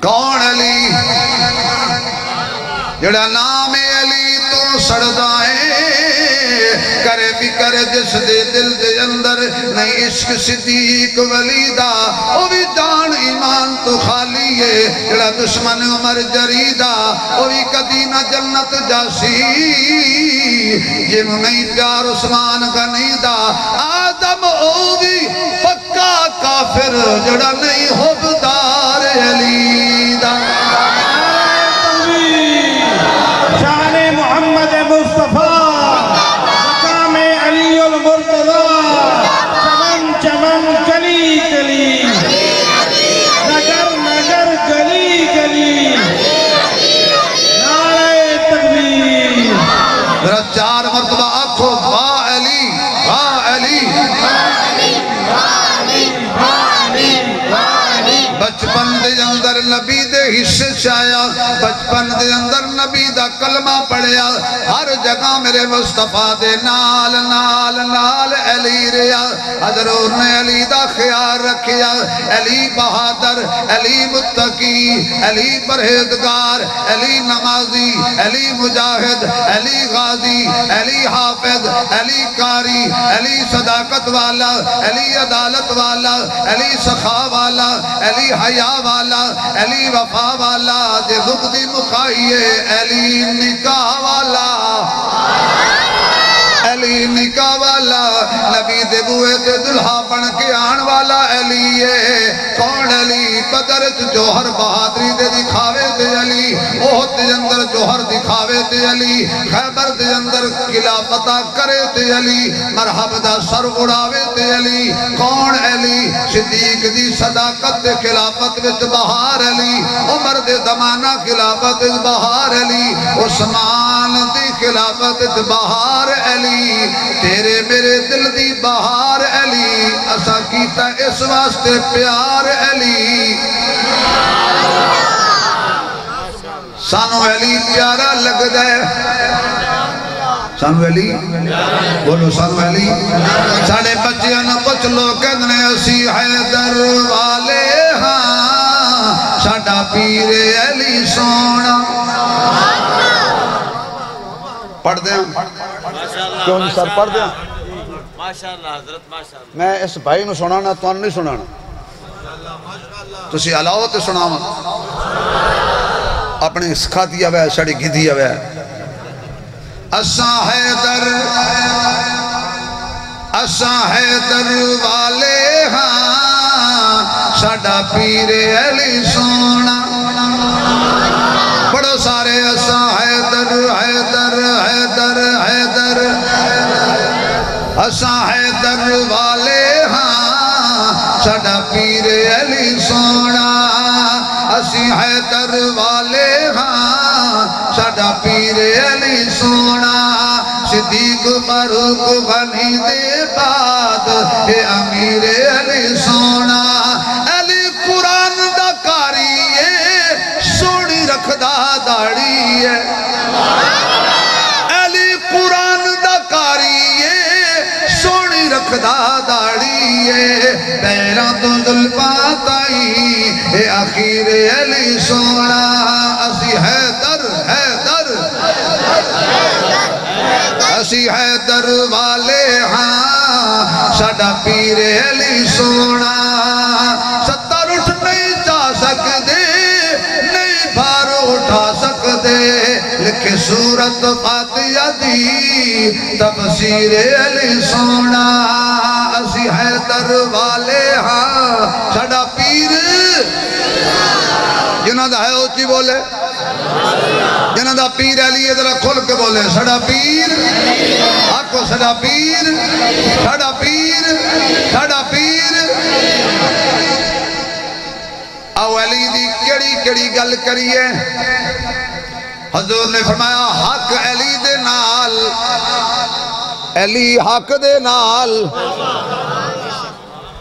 کون علی جڑا نام علی تو سڑ جائے کرے فکر جس دے دل دے اندر نہیں عشق صدیق ولیدہ او بھی جان ایمان تو خالی ہے جڑا دشمن عمر جریدہ او بھی کدی نہ جنت جاسی جن نہیں پیار عثمان غنیدہ آدم او بھی پکا کافر جڑا نہیں حبدار علیدہ شان محمد مصطفیٰ مقام علی المرتضی چمن چمن کلی کلی نگر نگر گلی گلی نعرہ تکبیر ذرا 4 مرتبہ آنکھو واہ علی واہ علی بچپن دے اندر نبی دے حصے چایا بچپن دے اندر نبی دا کلمہ پڑھیا ہر جگہ میرے مصطفیٰ دے نال نال نال علی ریا حضرور نے علی دا خیال رکھیا علی بہادر علی متقی علی پرہیزگار علی نمازی علی مجاہد علی غازی علی حافظ علی قاری علی صداقت والا علی عدالت والا علی سخا والا علی حیاء والا علی وفا والا دے غبدی مخائیے علی نکاح والا علی نکاح والا نبی دے بوئے تے دلہا بن کے آن والا علی ہے کون علی بدر جوہر بہادری دے دکھاوے تے علی احد دے اندر جوہر دکھاوے تے علی خیبر دے اندر قلعہ فتح کرے تے علی مرحب دا سر اڑاوے تے علی کون علی صدیق دی صداقت دے خلافت وچ بہار علی عمر دے زمانہ خلافت وچ بہار علی عثمان دی خلافت وچ بہار علی تیرے میرے دل دی بہار علی اسا کیتا اس واسطے پیار علی سانو علی پیارا لگ دے سانو علی بولو سانو علی ساڑھے بچیاں نہ کچھ لوگ کہنے اسی حیدر والے ساڈا پیر علی سونا پڑھ دیں کیوں نہیں سر پڑھ دیں ماشاءاللہ حضرت ماشاءاللہ میں اس بھائی نو سنانا تو نہیں سنانا تسی علاوہ تے سناوا اپنے سکھاتی ہوئے سڑی گدھی ہوئے اساں حیدر والے ہاں ساڈا پیر علی سونا بڑو سارے اساں حیدر حیدر حیدر حیدر اساں حیدر والے ہاں ساڈا پیر علی سونا اسی حیدر والے ہاں ساڈا پیر علی سونا صدیق فاروق غنی دے بعد اے امیر علی سونا علی قرآن دا کاری ہے سونی رکھدا داڑی ہے علی قرآن دا کاری ہے سونی رکھدا داڑی ہے پیراں تو زلفاں تائیں اے آخر علی سونا اسی حیدر حیدر اسی حیدر والے ہاں ساڈا پیر علی سونا ستر اٹھ نہیں جا سکدے نہیں بھار اٹھا سکدے لکھے سورت فاتحہ دی تفسیر علی سونا اسی حیدر والے ہاں ساڈا پیر جنہ دا ہے اوچی بولے جنہ دا پیر علی ہے ذرا کھل کے بولے ساڈا پیر آپ کو ساڈا پیر ساڈا پیر ساڈا پیر او علی دی کیڑی کیڑی گل کریے حضور نے فرمایا حق علی دے نال علی حق دے نال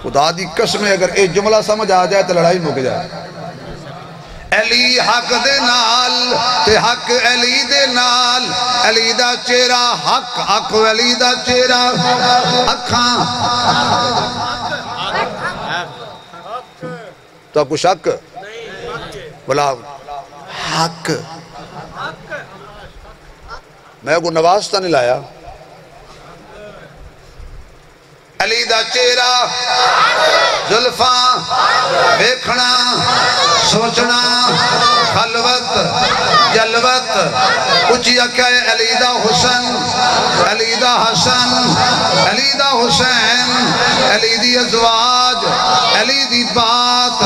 خدا دی قسم اگر ایک جملہ سمجھ آ جائے تو لڑائی مک جائے علی حق دے نال تے حق علی دے نال علی دا چہرہ حق حق علی دا چہرہ اکھاں تو آپ کو شک بولا حق میں کو نواز تا نہیں لایا علی دا چہرہ زلفاں بیکھنا سوچنا خلوت جلوت اچھی اکھے علی دا حسن علی دا حسن علی دا حسین علی دی ازواج علی دی بات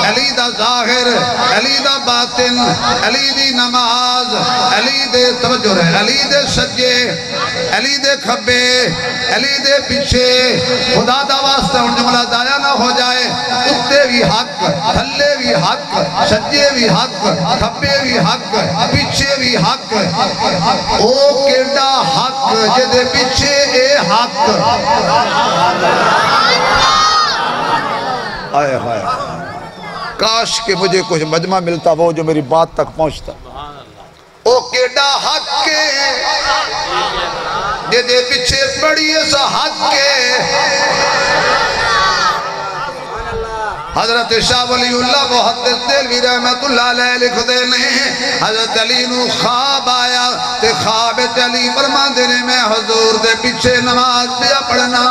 علی دا ظاہر علی دا باطن علی دی نماز علی دے توجہ رہے علی دے سجے علی دے کھبے علی دے پیچھے خدا دا واسطہ ان جملہ ضائع نہ ہو جائے اتے بھی حق تھلے بھی حق سجے بھی حق کھبے بھی حق پیچھے بھی حق او کیڑا حق جدے پیچھے اے حق آئے ہائے کاش کہ مجھے کچھ مجمع ملتا وہ جو میری بات تک پہنچتا او کیڑا حق کے جدے پیچھے پڑی ایسا حق کے حضرت شاہ ولی اللہ محدث دلوی رحمت اللہ علیہ لکھ دینے حضرت علی نو خواب آیا تے خواب علی فرمان دینے میں حضور دے پیچھے نماز پیا پڑھنا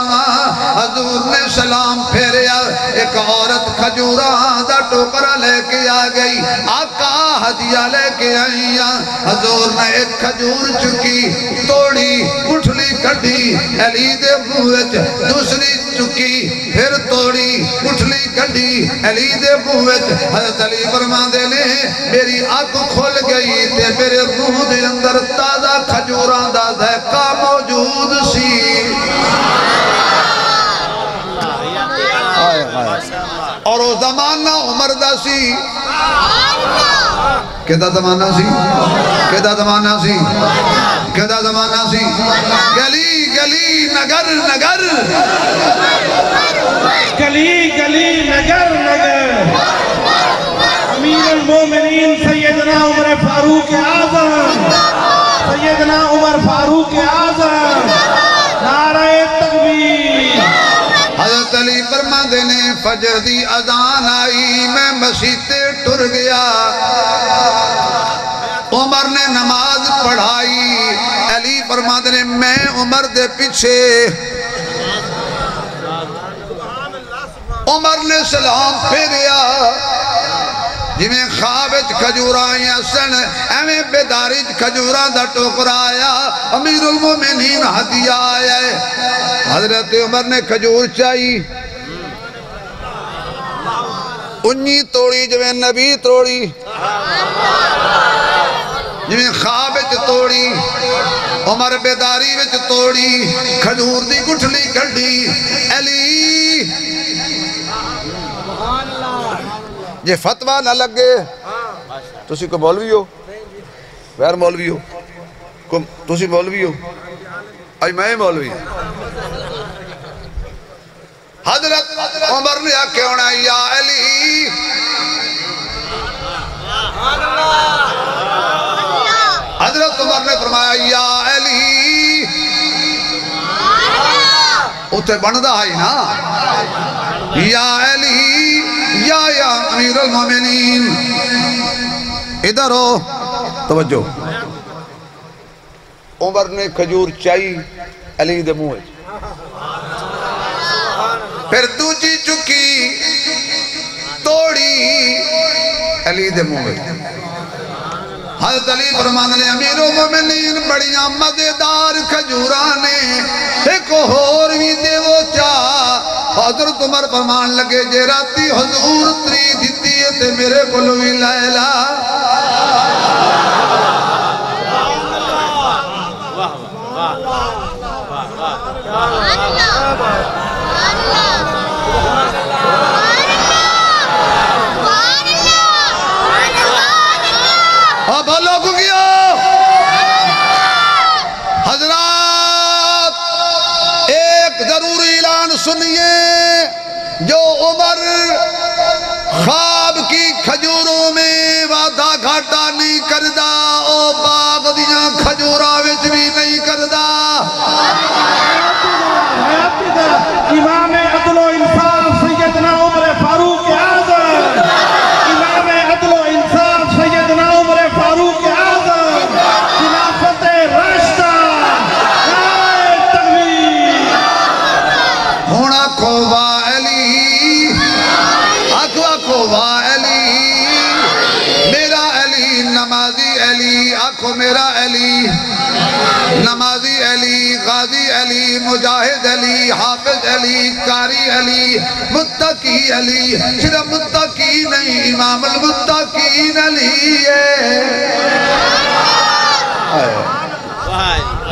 حضور نے سلام پھیریا ایک عورت کھجوراں دا ٹوکرا لے کے آ گئی آقا ہدیہ لے کے آئی حضور نے ایک کھجور چکی توڑی اٹھلی کڑی علی دے منہ دوسری چکی پھر توڑی اٹھلی کڑی علی دے منہ حضرت علی فرمان دینے میری آنکھ کھل گئی تے میرے روح دے اندر تازہ کھجوراں دا ذائقہ موجود سی اور وہ زمانہ عمر دا سی کہتا زمانہ سی کہتا زمانہ سی کہتا زمانہ سی گلی گلی نگر نگر گلی گلی نگر نگر امیر المومنین سیدنا عمر فاروق اعظم سیدنا عمر فاروق اعظم نعرہ تکبیر حضرت علی فرما دینے فجر دی اذان آئی میں مسجد ٹر عمر دے پیچھے عمر نے سلام پھیریا جویں خوابچ کھجوراں آئیاں سن ایویں بیداری کھجوراں دا ٹوکرا آیا امیر المومنین ہدیہ آیا ہے حضرت عمر نے کھجور چاہی انہی توڑی جویں نبی توڑی جویں خوابچ توڑی عمر بیداری وچ توڑی کھجور دی گٹھلی کھڑی علی یہ فتوہ نہ لگے تسی کو مولوی ہو غیر مولوی ہو تسی مولوی ہو آج میں مولوی حضرت عمر نے آکے ہونا یا علی حضرت عمر نے فرمایا یا علی اتھے بندہ ہے نا یا علی یا امیر المومنین ادھر ہو توجہ عمر نے کھجور چائی علی دے منہ پھر دوجی چکی توڑی علی دے منہ حضرت علی فرمان نے امیر المومنین بڑیاں مزیدار کھجورانے ایک اور بھی دے وہ چاہ حضرت عمر فرمان لگے جے راتی حضور تری دیتی ہے تے میرے کلوی لائلہ اب لوگ گیا حضرات ایک ضروری اعلان سنیے جو عمر خواب کی کھجوروں میں وعدہ گھاٹا نہیں کردہ او باغ دیاں کھجورہ وچ بھی نہیں کردہ امام عدل و انصاف سیدنا عمر فاروق اعظم امام عدل و انصاف سیدنا عمر فاروق اعظم خلافت راشدہ نعرہ تکبیر ہونا کو علی اکوا کو علی میرا علی نمازی علی آنکھو میرا علی نمازی علی غازی علی مجاہد علی حافظ علی قاری علی متقی علی صرف متقی نہیں امام المتقین علی ہے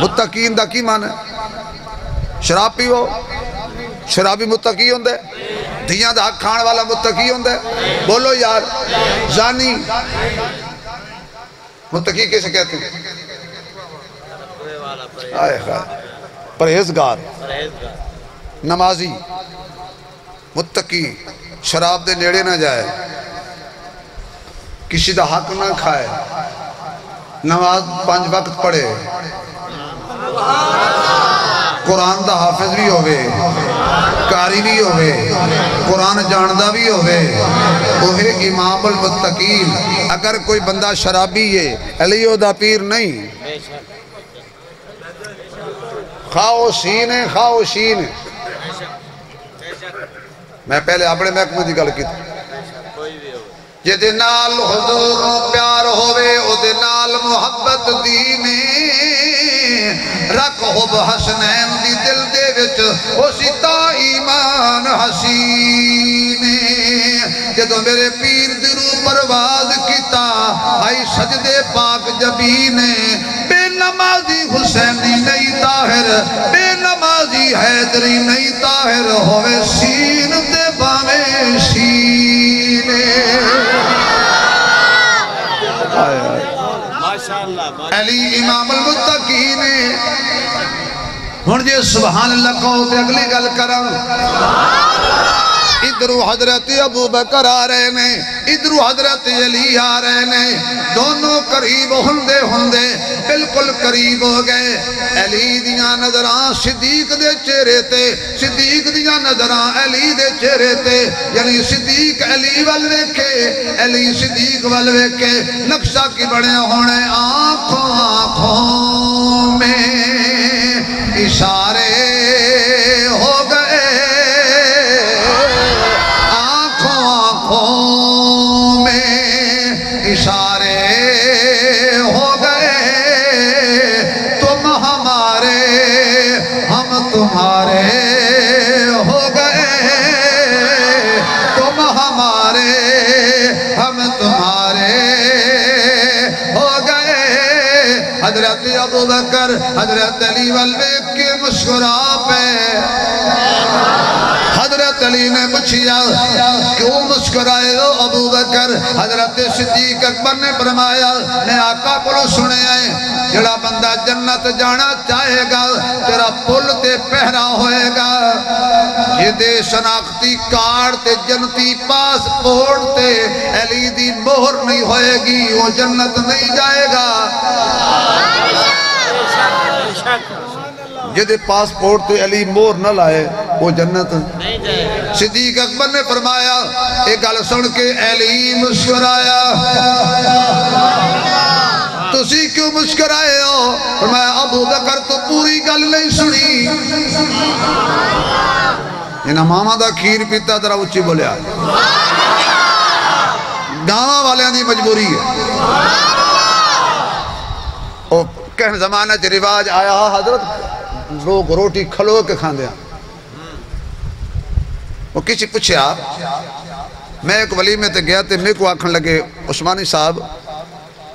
متقین دا کی معنی شراب پیو شرابی متقی ہوندے دھیاں دا حق کھان والا متقی ہوندے بولو یار زانی متقی کیسے کہتے ہیں آئے خواہ پرہیزگار نمازی متقی شراب دے نیڑے نہ جائے کسی دا حق نہ کھائے نماز 5 وقت پڑھے قرآن دا حافظ بھی ہوئے قاری بھی ہوئے قرآن جاندہ بھی ہوئے اوہے امام المتقین اگر کوئی بندہ شرابی ہے علیہ دا پیر نہیں خواوشین ہے خواوشین ہے میں پہلے اپنے محکمہ دی گل کی جے دے نال حضور پیار ہوئے او دے نال محبت دینے رکھ حب حسنین دی دل دے وچ او سیتا ایمان حسینے جدو میرے پیر درو پرواز کیتا آئی سجدے پاک جبینے بے نمازی حسینی نہیں طاہر بے نمازی حیدری نہیں طاہر ہوئے سین دے باویں سینے علی امام المتقین ہن جے سبحان اللہ کہو تے اگلی گل کراں ادھرو حضرت ابو بکر آ رہے نے ادھرو حضرت علی آ رہے نے دونوں قریب ہوندے ہوندے بالکل قریب ہو گئے علی دیاں نظران صدیق دے چہرے تے صدیق دیاں نظران علی دے چہرے تے یعنی صدیق علی والوے کے علی صدیق والوے کے نقشہ کی بڑے ہونے آنکھوں آنکھوں میں آنکھوں میں اشارے ہو گئے تم ہمارے ہم تمہارے ہو گئے تم ہمارے ہم تمہارے ہو گئے حضرت ابو بکر حضرت علی والبیک کی مسکرا پہ حضرت علی نے پوچھا کیوں مسکرائے ہو ابو بکر حضرت صدیق اکبر نے فرمایا میں آقا کو سنے آئے جڑا بندہ جنت جانا چاہے گا تیرا پل تے پہرا ہوئے گا یہ دے شناختی کارڈ تے جنتی پاسپورٹ تے علی دی مہر نہیں ہوئے گی وہ جنت نہیں جائے گا جدے پاسپورٹ تے علی مہر نہ لائے وہ جنت نہیں جائے گا صدیق اکبر نے فرمایا ایک گل سن کے علی مسکرایا تسی کیوں مسکرائے ہو فرمایا ابو بکر تو پوری گل نہیں سنی انہاں ماما دا کھیر پیتا ذرا اچھی بولیا گاواں والیاں دی مجبوری ہے او کہن زمانہ چ رواج آیا حضرت لوگ روٹی کھلو کے کھاندے ہیں وہ کسی پوچھیا میں ایک ولیمے تے گیا تے میں کو آکھن لگے عثمانی صاحب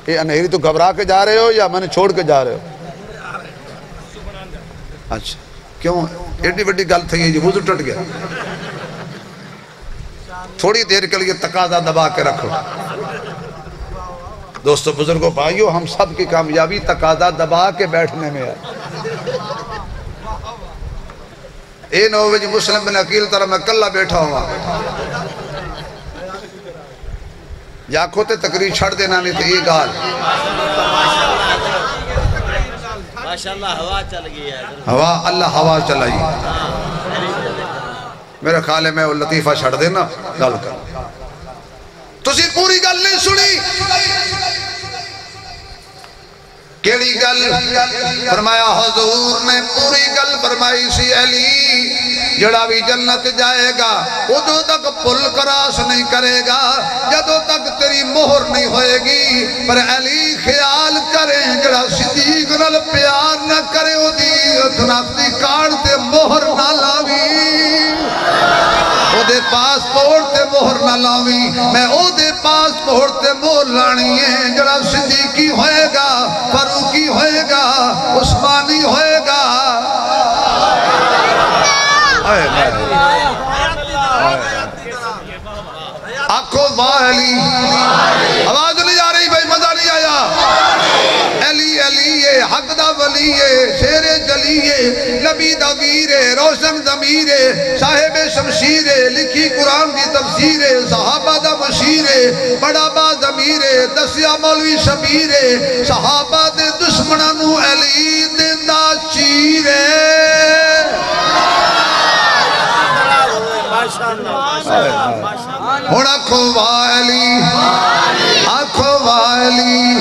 یہ انہیری تو گھبرا کے جا رہے ہو یا میں نے چھوڑ کے جا رہے ہو اچھا کیوں ایڈی بڑی گل تھی یہ وضو ٹٹ گیا تھوڑی دیر کے لیے تقاضا دبا کے رکھو دوستو بزرگوں بھائیو ہم سب کی کامیابی تقاضا دبا کے بیٹھنے میں ہے اے نووے جی مسلم بن عقیل طرح میں کلہ بیٹھا ہوا یا کھوتے تقریر چھڑ دینا نہیں تو یہ گال ماشاءاللہ ہوا چل گئی ہے ہوا اللہ ہوا چلائی میرے خیال میں وہ لطیفہ چھڑ دینا گل کر تسی پوری گل نہیں سنی کیڑی گل فرمایا حضور نے پوری گل فرمائی سی علی جڑا بھی جنت جائے گا ادھو تک پل کراس نہیں کرے گا جدو تک تیری مہر نہیں ہوئے گی پر علی خیال کریں جڑا صدیق نال پیار نہ کرے او دی اتنافتی کارڈ تے مہر نہ لاوی او دے پاسپورٹ تے مہر نہ لاوی میں او دے پاسپورٹ تے مہر لانی ہے جڑا صدیقی ہوئے گا فاروقی ہوئے گا عثمانی ہوئے گا آنکھوں والی آواز نہیں آ رہی بھائی مزہ نہیں آیا علی علی حق دا ولی شیر جلی نبی دا ویر روشن ضمیر صاحب شمشیر لکھی قرآن کی تفسیر صحابہ دا مشیر بڑا با ضمیر دسیا مولوی شبیر صحابہ دے دشمنانو علی دے دا چیر ہونا کھوالی آکھوالی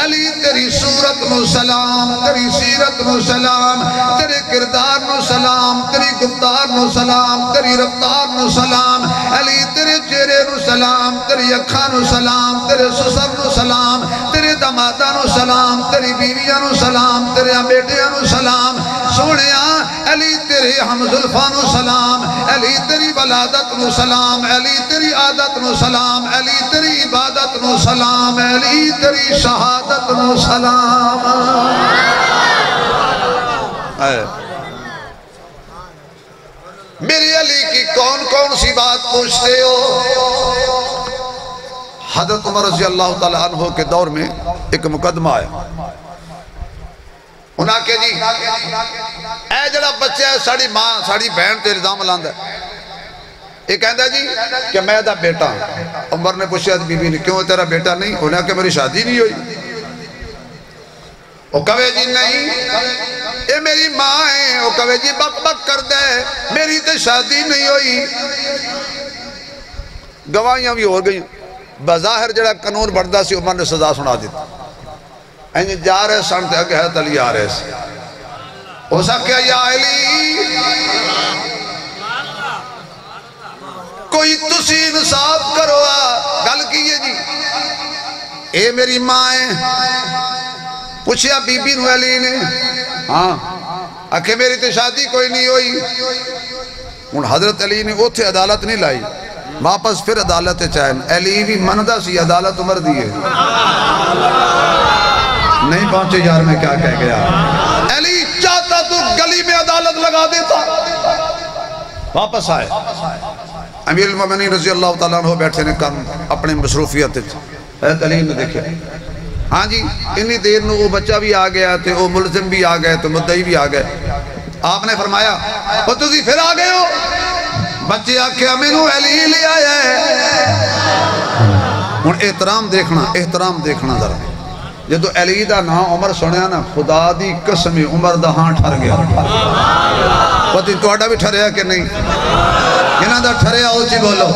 علی تیری صورت نو سلام تیری سیرت نو سلام تیرے کردار نو سلام تیری گفتار نو سلام تیری رفتار نو سلام علی تیرے چہرے نو سلام تیری اکھاں نو سلام تیرے سسر نو سلام تیرے دمادہ نو سلام تیری بیویاں نو سلام تیرے بیٹیاں نو سلام سونیاں علی تیرے ہم زلفاں نو سلام علی تیری ولادت نو سلام علی تیری عادت نو سلام علی تیری عبادت نو سلام علی تیری شہادت نو سلام میری علی کی کون کون سی بات پوچھتے ہو حضرت عمر رضی اللہ تعالیٰ عنہ کے دور میں ایک مقدمہ آیا انہاں کہ جی اے جڑا بچہ ہے ساڑی ماں ساڑی بہن تے الزام لاندہ ہے ایک کہندہ جی کہ میں دا بیٹا ہوں عمر نے پوچھا بی بی نے کیوں تیرا بیٹا نہیں انہاں کہ میری شادی نہیں ہوئی وہ کہے جی نہیں اے میری ماں ہے وہ کہے جی بک بک کر دے میری تے شادی نہیں ہوئی گواہیاں بھی ہو گئی بظاہر جڑا قانون بڑھدا سی عمر نے سزا سنا دیتا اینجی جا رہے سن تے اگے حضرت علی آ رہے سی ہو سکیا یا علی کوئی تسی انصاف کرو گل کیے جی اے میری ماں ہے پوچھیا بی بی نو علی نے ہاں آکھے میری تے شادی کوئی نہیں ہوئی ان حضرت علی نے اوتھے عدالت نہیں لائی واپس پھر عدالت چاہن علی بھی مندہ سی عدالت عمر دیئے نہیں پہنچے یار میں کیا کہہ گیا علی چاہتا تو گلی میں عدالت لگا دیتا واپس آئے امیر المومنین رضی اللہ تعالیٰ عنہ بیٹھے نے کم اپنے مصروفیت حضرت علی نے دیکھے ہاں جی انی دیر نو وہ بچہ بھی آ گیا تھے وہ ملزم بھی آ گئے تو مدعی بھی آ گئے آپ نے فرمایا وہ تسی پھر آ گئے ہو بچے آکھے امینو علی لے آیا ہے ان احترام دیکھنا ذرا جدو علی دا نا عمر سنیا نا خدا دی قسم عمر دا ہاں ٹھر گیا پتہ توڑا بھی ٹھریا کہ نہیں انہاں دا ٹھریا ہو جی بولو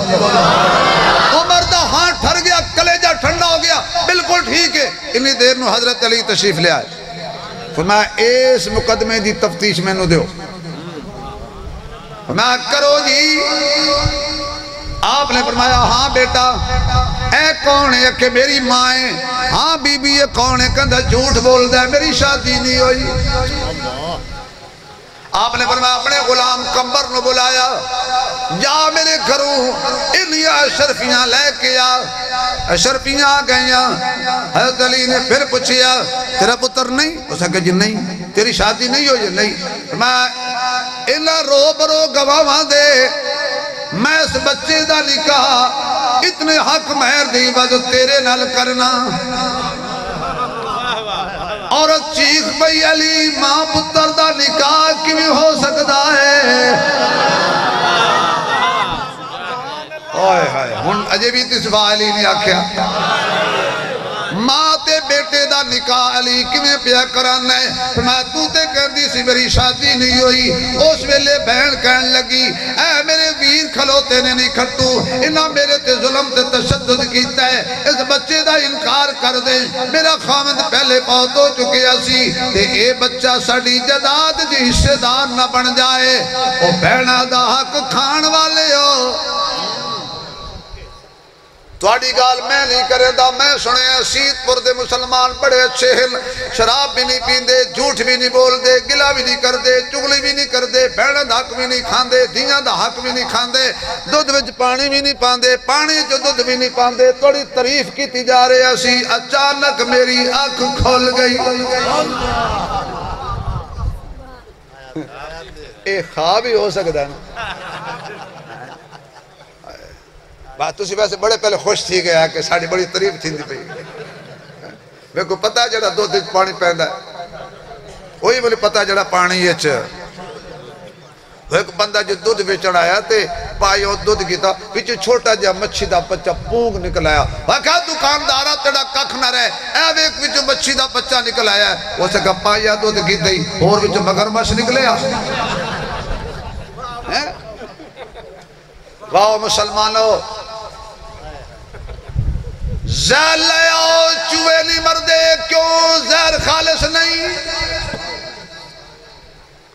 عمر دا ہاں ٹھر گیا کلیجہ ٹھنڈا ہو گیا بالکل ٹھیک ہے انہی دیر نو حضرت علی تشریف لے آئے فرمایا اس مقدمے دی تفتیش میں نو دیو فرمایا کرو جی آپ نے فرمایا ہاں بیٹا اے کون ہے کہ میری ماں ہے ہاں بی بی یہ کون ہے کندھا جھوٹ بول دے میری شادی نہیں ہوئی آپ نے فرمایا اپنے غلام کمبر نو بلایا جا میرے گھروں انہی اشرفیاں لے کے اشرفیاں آ گئیاں حضرت علی نے پھر پوچھیا تیرا پتر نہیں اس نے کہا جی نہیں تیری شادی نہیں ہوئی نہیں میں انہاں رو برو گواہاں دے میں اس بچے دا نکاح اتنے حق مہر دی وجہ تیرے نال کرنا عورت چیخ پئی علی ماں پتر دا نکاح کی بھی ہو سکتا ہے ہن اجے بھی تسوا علی نے آکھیا ماں تے بیٹے دا نکاح علی کیویں پیا کرانا ہے میں تو تے کہندی سی میری شادی نہیں ہوئی اس ویلے بہن کہن لگی اے میرے ویر کھلوتے نے نہیں کھٹو انہاں میرے تے ظلم تے تشدد کیتا ہے اس بچے دا انکار کر دے میرا خامد پہلے بہت ہو چکیا سی تے اے بچہ ساڈی جداد دی حصے دار نہ بن جائے او بہنا دا حق کھان والے ہو تواڈی گال میں نہیں کرے دا میں سنے سیت پور دے مسلمان بڑے اچھے ہیں شراب بھی نہیں پیندے جھوٹ بھی نہیں بول دے گلا بھی نہیں کر دے چگلی بھی نہیں کر دے بہناں دا حق بھی نہیں کھاندے دھیاں دا حق بھی نہیں کھاندے دودھ وچ پانی بھی نہیں پاندے پانی جو دودھ بھی نہیں پاندے تھوڑی تعریف کیتی جا رہے اسی اچانک میری آنکھ کھل گئی اے خواب ہی ہو سکتا ہے بات تو سی ویسے بڑے پہلے خوش تھی گیا کہ ساڑی بڑی تعریف تھی پئی میں کو پتا جڑا دودھ پانی پیندا ہے وہی مجھے پتا جڑا پانی اچ ایک بندہ جو دودھ بیچن آیا تے پائیوں دودھ کیتا وچ چھوٹا جا مچھی دا بچہ پونگ نکل آیا وہ کہا دکاندارا تیرا ککھ نہ رہے اے ایک وچ مچھی دا بچہ نکل آیا وہ سے کہا پائیا دودھ کی دئی اور وچ مگرمچھ نکلے واہ مسلمانوں زہر لے آؤ چوہے نہیں مردے کیوں زہر خالص نہیں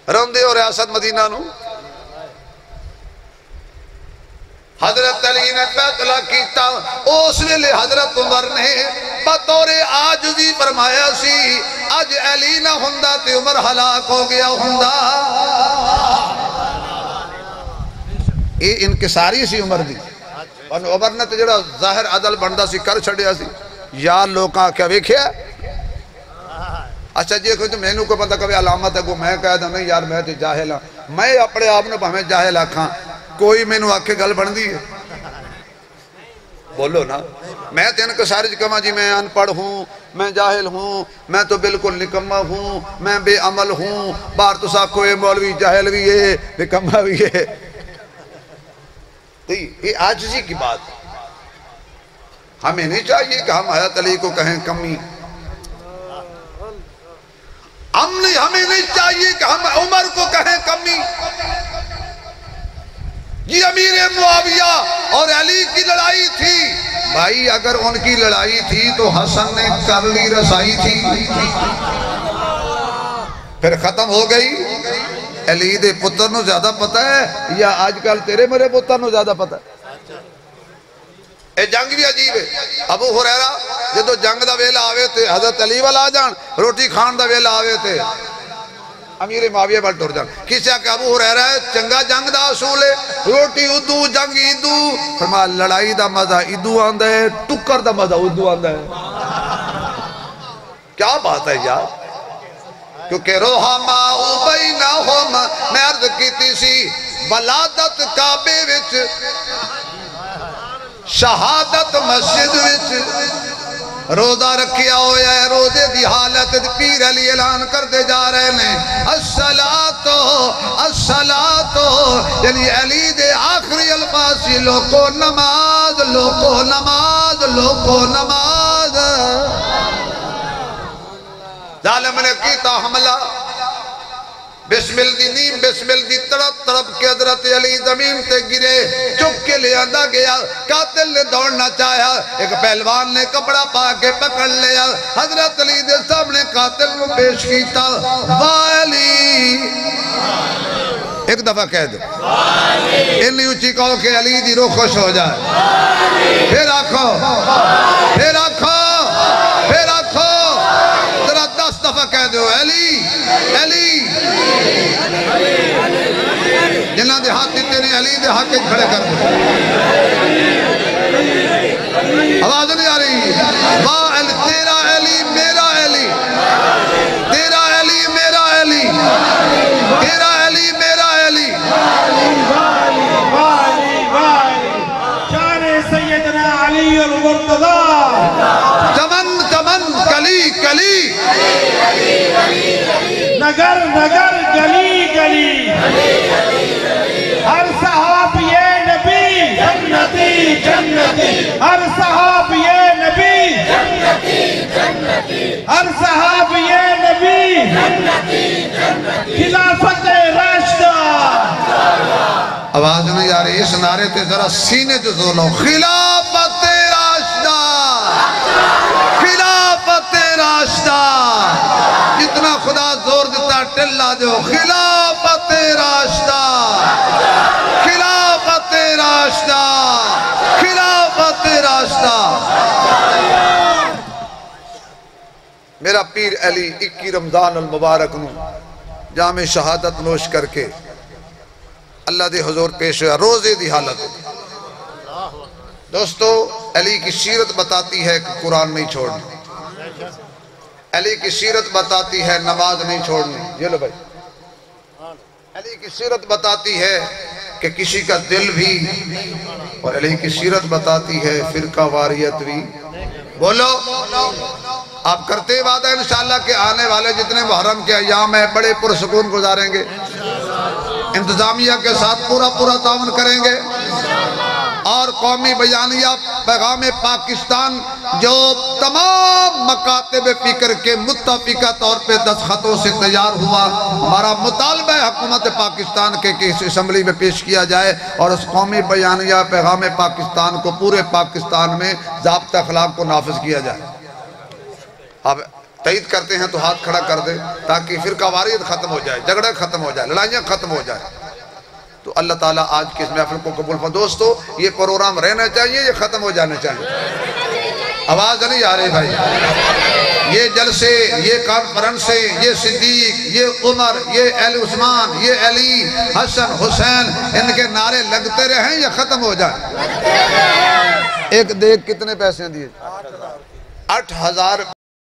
روندے اور ریاست مدینہ نو حضرت علی نے فیصلہ کیتا اس ویلے حضرت عمر نے بطور عاجزی فرمایا سی اج علی نہ ہوندا تے عمر ہلاک ہو گیا ہوندا اے انکساری سی عمر دی اور عمر نے تو جڑا ظاہر عدل بندہ سی کر چھڑیا سی یا لوکاں کیا ویکھیا اچھا جی کوئی تو مینوں کو پتہ کبھی علامت ہے کو میں کہہ دا نہیں یار میں تے جاہل ہاں میں اپنے آپ نے بھاویں جاہل آکھاں کوئی مینوں آکھے گل بندی ہے بولو نا میں تے انکساری چ کہاں جی میں ان پڑھ ہوں میں جاہل ہوں میں تو بالکل نکما ہوں میں بے عمل ہوں باہر تو سا کوئی مولوی جاہل بھی ہے نکما بھی ہے یہ عاجزی کی بات ہمیں نہیں چاہیے کہ ہم حضرت علی کو کہیں کمی ہمیں نہیں چاہیے کہ ہم عمر کو کہیں کمی یہ امیر معاویہ اور علی کی لڑائی تھی بھائی اگر ان کی لڑائی تھی تو حسن نے کر لی رسائی تھی پھر ختم ہو گئی علی دے پتر نو زیادہ پتہ ہے یا آج کل تیرے میرے پتر نو زیادہ پتہ ہے یہ جنگ بھی عجیب ہے. ابو ہریرہ جدو جنگ دا ویلا آوے تھے حضرت علی والا جان روٹی کھان دا ویلا آوے تھے امیر معاویہ بل ٹر جان. کسی کہ ابو ہریرہ چنگا جنگ دا اصول ہے روٹی ادو جنگ ادو. فرمایا لڑائی دا مزہ ادو آندہ ہے ٹکر دا مزہ ادو آندہ ہے. کیا بات ہے یار. کیونکہ روحما بینہم میں عرض کیتی سی ولادت کعبے وچ شہادت مسجد وچ روزہ رکھیا ہویا ہے. روزے دی حالت پیر علی اعلان کرتے جا رہے ہیں الصلاۃ الصلاۃ یعنی علی دے آخری الفاظ لوکو نماز لوکو نماز لوکو نماز. ظالم نے کیتا حملہ بسمل دی نیم بسمل دی تڑپ تڑپ کے حضرت علی زمین تے گرے چک کے لے آندہ گیا. قاتل نے دوڑنا چاہیا ایک پہلوان نے کپڑا پا کے پکڑ لیا حضرت علی دے سامنے قاتل کو پیش کیتا والی ایک دفعہ کہہ دو اتنی اونچی کہو کہ علی دی روح خوش ہو جائے. پھر آکھو پھر آکھو پھر آکھو ذرا 10 دفعہ کہہ دو علی علی. جنہاں دے ہاتھ دیتے نے علی دے حق کھڑے کر دو. آواز نہیں آ رہی. تیرا علی میرا علی تیرا علی میرا علی تیرا علی میرا علی. شان سیدنا علی المرتضی چمن چمن کلی کلی نگر نگر گلی گلی ہر صحابی نبی جنتی جنتی ہر صحابی نبی جنتی جنتی ہر صحابی نبی جنتی جنتی خلافت راشدہ. آواز نہیں آ رہی. اس نعرے تے ذرا سینے جو زور لو خلافت راشدہ خلافت راشدہ. جتنا خدا زور دیتا ٹلہ دو خلافت راشدہ خلافت راشدہ خلافت راشدہ. میرا پیر علی 21 رمضان المبارک نو جامع شہادت نوش کر کے اللہ دے حضور پیش ہوا روزے دی حالت. دوستو علی کی سیرت بتاتی ہے کہ قرآن نہیں چھوڑنا. علی کی سیرت بتاتی ہے نماز نہیں چھوڑنی. یہ لو بھائی علی کی سیرت بتاتی ہے کہ کسی کا دل بھی اور علی کی سیرت بتاتی ہے فرقہ واریت بھی. بولو آپ کرتے وعدہ انشاءاللہ کہ آنے والے جتنے محرم کے ایام ہیں بڑے پرسکون گزاریں گے انتظامیہ کے ساتھ پورا تعاون کریں گے اور قومی بیانیہ پیغام پاکستان جو تمام مکاتب فکر کے متفقہ طور پہ دستخطوں سے تیار ہوا ہمارا مطالبہ ہے حکومت پاکستان کے کہ اس اسمبلی میں پیش کیا جائے اور اس قومی بیانیہ پیغام پاکستان کو پورے پاکستان میں ضابطہ اخلاق کو نافذ کیا جائے. آپ تائید کرتے ہیں تو ہاتھ کھڑا کر دیں تاکہ فرقہ واریت ختم ہو جائے جھگڑا ختم ہو جائے لڑائیاں ختم ہو جائے. تو اللہ تعالیٰ آج کی اس محفل کو قبول فرمائے. دوستو یہ پروگرام رہنا چاہیے یہ ختم ہو جانا چاہیے. آواز نہیں آ رہی بھائی. یہ جلسے یہ کانفرنسیں یہ صدیق یہ عمر یہ اہل عثمان یہ علی حسن حسین ان کے نعرے لگتے رہیں یا ختم ہو جائیں. ایک دیکھ کتنے پیسے دیے 8,000